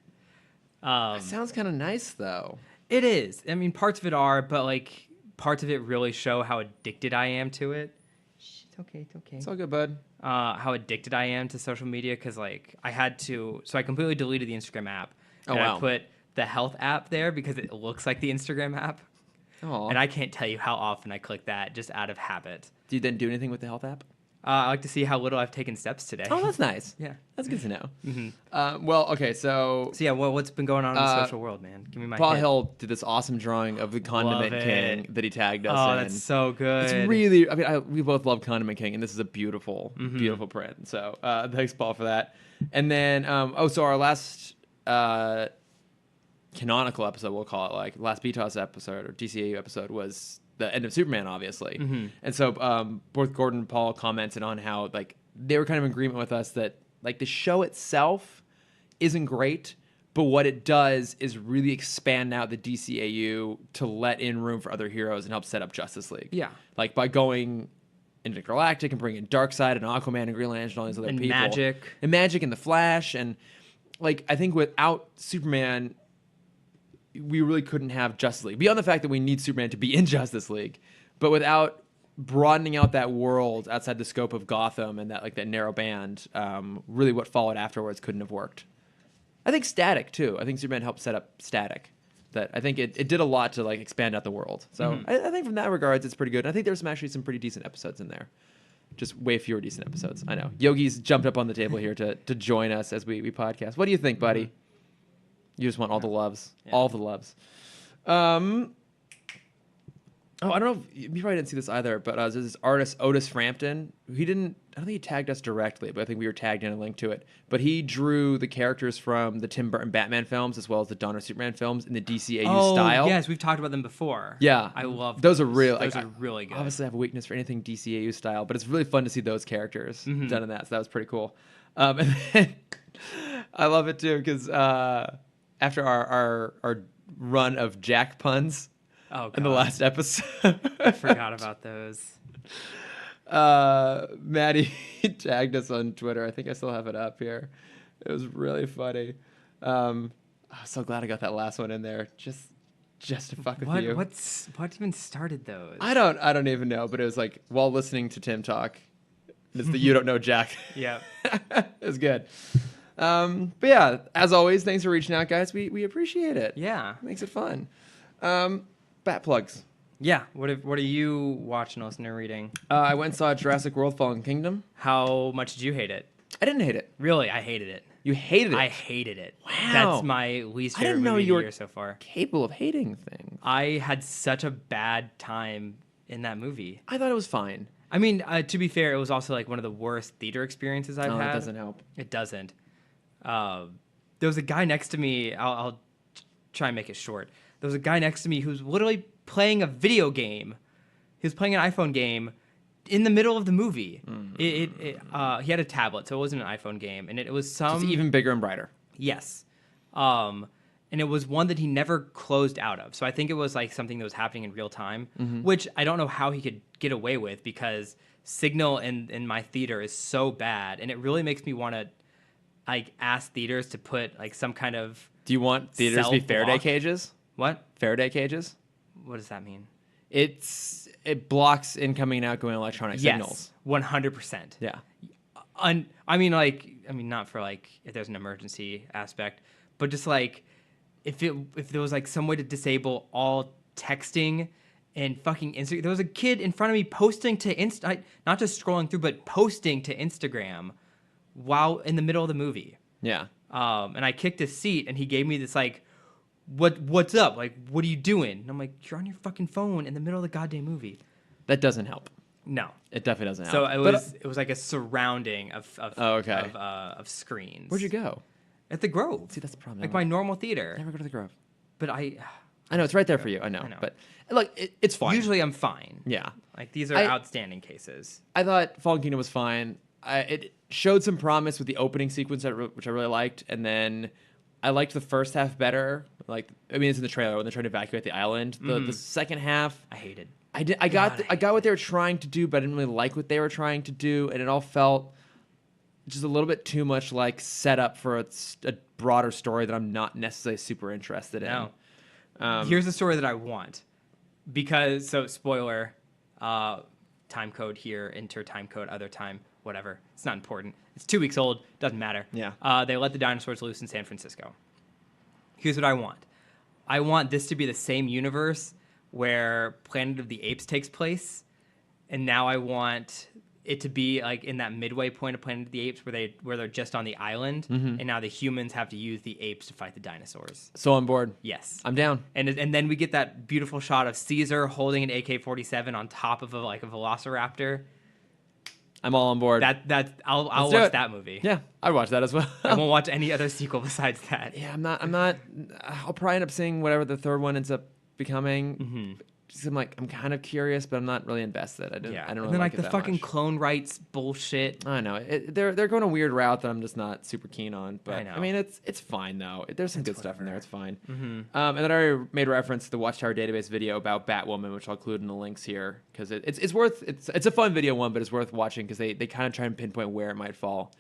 Sounds kind of nice though. It is. I mean, parts of it are, but like parts of it really show how addicted I am to it. Shh, it's okay. It's okay. It's all good, bud. How addicted I am to social media because like I had to. So I completely deleted the Instagram app. Oh, and wow. I put the health app there because it looks like the Instagram app. Oh. And I can't tell you how often I click that just out of habit. Do you then do anything with the health app? I like to see how little I've taken steps today. Oh, that's nice. Yeah. That's good to know. Well, okay, so So yeah, what's been going on in the social world, man? Give me my Paul hit. Hill did this awesome drawing of the Condiment Love King it. that he tagged us Oh, in. that's so good. It's really, I mean, we both love Condiment King, and this is a beautiful, beautiful print. So thanks, Paul, for that. And then, so our last canonical episode, we'll call it, like last BTOS episode or DCAU episode, was the end of Superman, obviously. And so both Gordon and Paul commented on how like they were kind of in agreement with us that like the show itself isn't great, but what it does is really expand out the DCAU to let in room for other heroes and help set up Justice League. Yeah. Like by going into Galactic and bringing Darkseid and Aquaman and Green Lantern and all these other And people. Magic. And Magic and the Flash. And like I think without Superman, we really couldn't have Justice League. Beyond the fact that we need Superman to be in Justice League, but without broadening out that world outside the scope of Gotham and that like that narrow band, really what followed afterwards couldn't have worked. I think Static too. I think Superman helped set up Static. That I think it did a lot to like expand out the world. So I think from that regards it's pretty good. And I think there's actually some pretty decent episodes in there. Just way fewer decent episodes. I know. Yogi's jumped up on the table here to join us as we podcast. What do you think, buddy? You just want all the loves. Yeah. All the loves. I don't know if you probably didn't see this either, but there's this artist, Otis Frampton. I don't think he tagged us directly, but I think we were tagged in a link to it. But he drew the characters from the Tim Burton Batman films as well as the Dawn of Superman films in the DCAU style. Yes, we've talked about them before. Yeah. I love those. Are real. Those like, are really good. Obviously, I have a weakness for anything DCAU style, but it's really fun to see those characters done in that. So that was pretty cool. And then I love it too because after our run of Jack puns in the last episode, I forgot about those. Maddie tagged us on Twitter. I think I still have it up here. It was really funny. I'm so glad I got that last one in there. Just to fuck with you. What even started those? I don't even know, but it was like while listening to Tim talk. It's the You Don't Know Jack. Yeah. It was good. But yeah, as always, thanks for reaching out, guys. We appreciate it. Yeah. It makes it fun. Bat plugs. Yeah. What are you watching, listening, or reading? I went and saw Jurassic World Fallen Kingdom. How much did you hate it? I didn't hate it. Really, I hated it. You hated it? I hated it. Wow. That's my least I favorite didn't know movie you of were the year so far. capable of hating things. I had such a bad time in that movie. I thought it was fine. I mean, to be fair, it was also like one of the worst theater experiences I've had. That doesn't help. It doesn't. There was a guy next to me. I'll try and make it short. There was a guy next to me who was literally playing a video game. He was playing an iPhone game in the middle of the movie. He had a tablet, so it wasn't an iPhone game, and it was some It's even bigger and brighter. Yes. And it was one that he never closed out of. So I think it was like something that was happening in real time, which I don't know how he could get away with because signal in my theater is so bad. And it really makes me want to like ask theaters to put like some kind of... Do you want theaters to be Faraday block. cages? What? Faraday cages? What does that mean? It blocks incoming and outgoing electronic signals. 100%. Yeah. I mean, not for like if there's an emergency aspect, but just like if there was like some way to disable all texting and fucking Instagram. There was a kid in front of me posting to not just scrolling through, but posting to Instagram while in the middle of the movie. Yeah. And I kicked his seat, and he gave me this like, what's up? Like, what are you doing? And I'm like, you're on your fucking phone in the middle of the goddamn movie. That doesn't help. No. It definitely doesn't help. So it was like a surrounding of screens. Where'd you go? At the Grove. See, that's the problem. Like my normal theater. Never go to the Grove. But I know it's right there for you. I know. I know. But Look, it's fine. Usually I'm fine. Yeah. Like these are outstanding cases. I thought Fallen Kingdom was fine. It showed some promise with the opening sequence, which I really liked, and then I liked the first half better. Like, I mean, it's in the trailer when they're trying to evacuate the island. The second half, I hated. I got what they were trying to do, but I didn't really like what they were trying to do, and it all felt just a little bit too much like setup for a broader story that I'm not necessarily super interested in. No. Here's a story that I want. Because, so spoiler, time code here, enter time code, other time, whatever. It's not important. It's 2 weeks old, doesn't matter. Yeah. They let the dinosaurs loose in San Francisco. Here's what I want. I want this to be the same universe where Planet of the Apes takes place, and now I want it to be like in that midway point of Planet of the Apes where they're just on the island, and now the humans have to use the apes to fight the dinosaurs. So on board. Yes, I'm down. And then we get that beautiful shot of Caesar holding an AK-47 on top of a velociraptor. I'm all on board. I'll watch that movie. Yeah, I'd watch that as well. I won't watch any other sequel besides that. Yeah, I'm not. I'll probably end up seeing whatever the third one ends up becoming. Just, I'm kind of curious, but I'm not really invested. I don't really and then like it the that fucking much. clone rights bullshit. I know they're going a weird route that I'm just not super keen on. But I know. I mean, it's fine though. There's some good stuff in there. It's fine. Mm-hmm. And then I already made reference to the Watchtower Database video about Batwoman, which I'll include in the links here because it's worth it's a fun video but it's worth watching because they kind of try and pinpoint where it might fall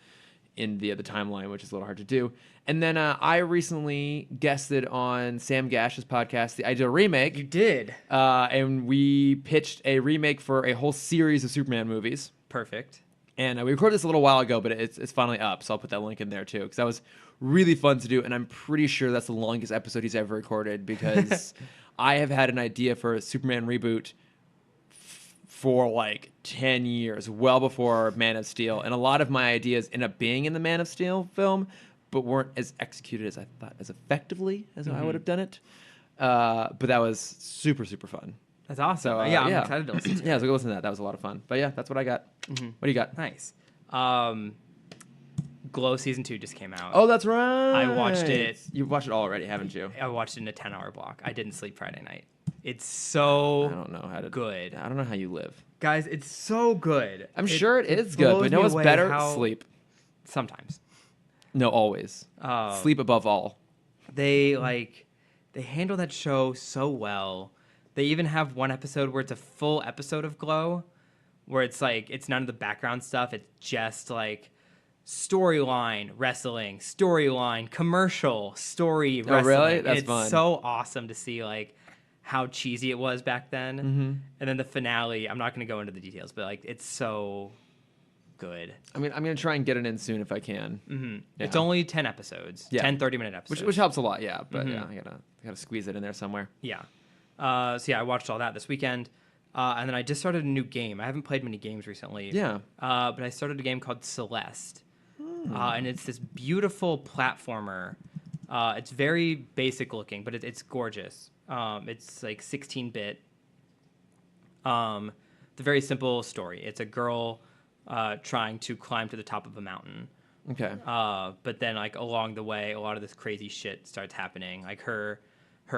in the timeline, which is a little hard to do. And then I recently guested on Sam Gash's podcast, The Ideal Remake. You did. And we pitched a remake for a whole series of Superman movies. Perfect. And we recorded this a little while ago, but it's finally up, so I'll put that link in there too, because that was really fun to do, and I'm pretty sure that's the longest episode he's ever recorded, because I have had an idea for a Superman reboot for like 10 years, well before Man of Steel, and a lot of my ideas end up being in the Man of Steel film, but weren't as executed as I thought, as effectively as I would have done it. But that was super, super fun. That's awesome. So, I'm excited to listen to it. Yeah, so go listen to that. That was a lot of fun. But yeah, that's what I got. What do you got? Nice. Glow Season 2 just came out. Oh, that's right. I watched it. You've watched it already, haven't you? I watched it in a 10-hour block. I didn't sleep Friday night. It's I so don't know how to good. I don't know how you live. Guys, it's so good. I'm sure it is good, but you know what's better? Sleep. Sometimes. No, always. Sleep above all. They handle that show so well. They even have one episode where it's a full episode of Glow, where it's like it's none of the background stuff. It's just like storyline wrestling, storyline commercial, story wrestling. Oh, really? That's it's fun. so awesome to see like how cheesy it was back then. And then the finale, I'm not going to go into the details, but like it's so good. I mean, I'm going to try and get it in soon if I can. Yeah. It's only 10 episodes, Yeah. 10 30-minute episodes. Which helps a lot, yeah. But yeah, I gotta squeeze it in there somewhere. Yeah. So yeah, I watched all that this weekend. And then I just started a new game. I haven't played many games recently. Yeah. But I started a game called Celeste. And it's this beautiful platformer. It's very basic looking, but it's gorgeous. It's like 16-bit. It's a very simple story. It's a girl trying to climb to the top of a mountain. Okay. But then like along the way, a lot of this crazy shit starts happening. Like her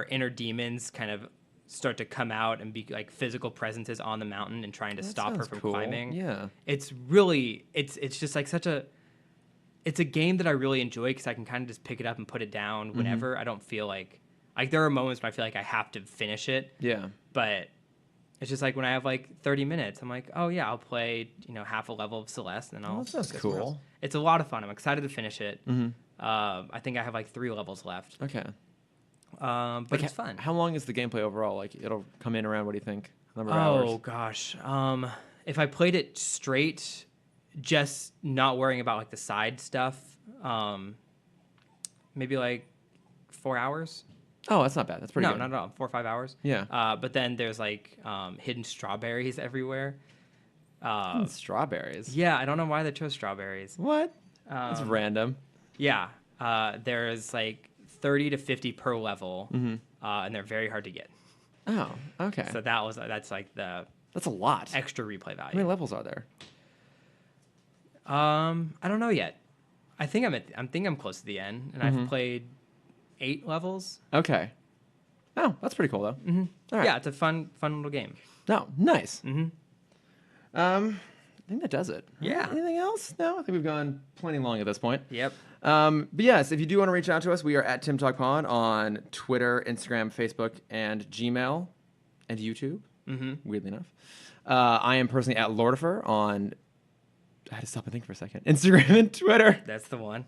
inner demons kind of start to come out and be like physical presences on the mountain and trying to stop her from climbing. Yeah. It's really it's just like it's a game that I really enjoy because I can kind of just pick it up and put it down whenever. I don't feel like there are moments when I feel like I have to finish it. Yeah. But it's just like when I have like 30 minutes, I'm like, oh yeah, I'll play half a level of Celeste and then I'll. That sounds go somewhere cool. else. It's a lot of fun. I'm excited to finish it. I think I have like 3 levels left. Okay. But Like, it's fun. How long is the gameplay overall? Like, it'll come in around, what do you think? Number of Oh hours? gosh. If I played it straight, just not worrying about like the side stuff, maybe like 4 hours. Oh, that's not bad. That's pretty No, good. not at all. 4 or 5 hours. Yeah. But then there's like hidden strawberries everywhere. Strawberries. Yeah, I don't know why they chose strawberries. What? That's random. Yeah, there's like 30 to 50 per level, and they're very hard to get. Oh, okay. So that's like the That's a lot. extra replay How value. many levels are there? I don't know yet. I think I'm close to the end, and I've played 8 levels. Okay. Oh, that's pretty cool though. Mm-hmm. All right. Yeah, it's a fun little game. No, nice. Mm-hmm. I think that does it. Yeah. Anything else? No, I think we've gone plenty long at this point. Yep. But yes, if you do want to reach out to us, we are at Timm Talk Pod on Twitter, Instagram, Facebook, and Gmail, and YouTube. Weirdly enough, I am personally at Lordifer on. I had to stop and think for a second. Instagram and Twitter. That's the one.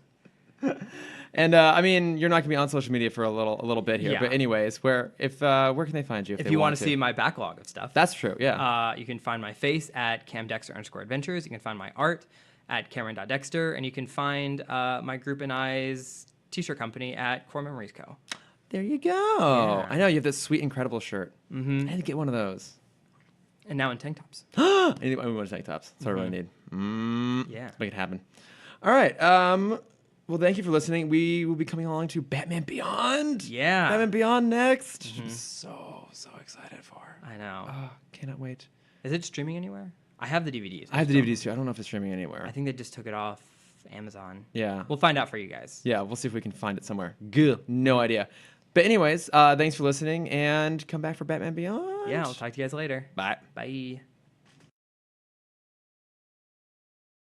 And I mean, you're not gonna be on social media for a little bit here, Yeah. but anyways, where can they find you If they you want to to see my backlog of stuff, That's true. Yeah. you can find my face at CamDexter_Adventures. You can find my art at Cameron.Dexter, and you can find my group and I's t-shirt company at Core Memories Co. There you go. Yeah. I know you have this sweet, incredible shirt. I had to get one of those. And now in tank tops. We want to tank tops. That's what I really need. Yeah. Make it happen. All right. Well, thank you for listening. We will be coming along to Batman Beyond. Yeah. Batman Beyond next. Which I'm so excited for. I know. Oh, cannot wait. Is it streaming anywhere? I have the DVDs. I have the DVDs too. I don't know if it's streaming anywhere. I think they just took it off Amazon. Yeah. We'll find out for you guys. Yeah, we'll see if we can find it somewhere. Good. No idea. But anyways, thanks for listening, and come back for Batman Beyond. Yeah, I'll talk to you guys later. Bye. Bye.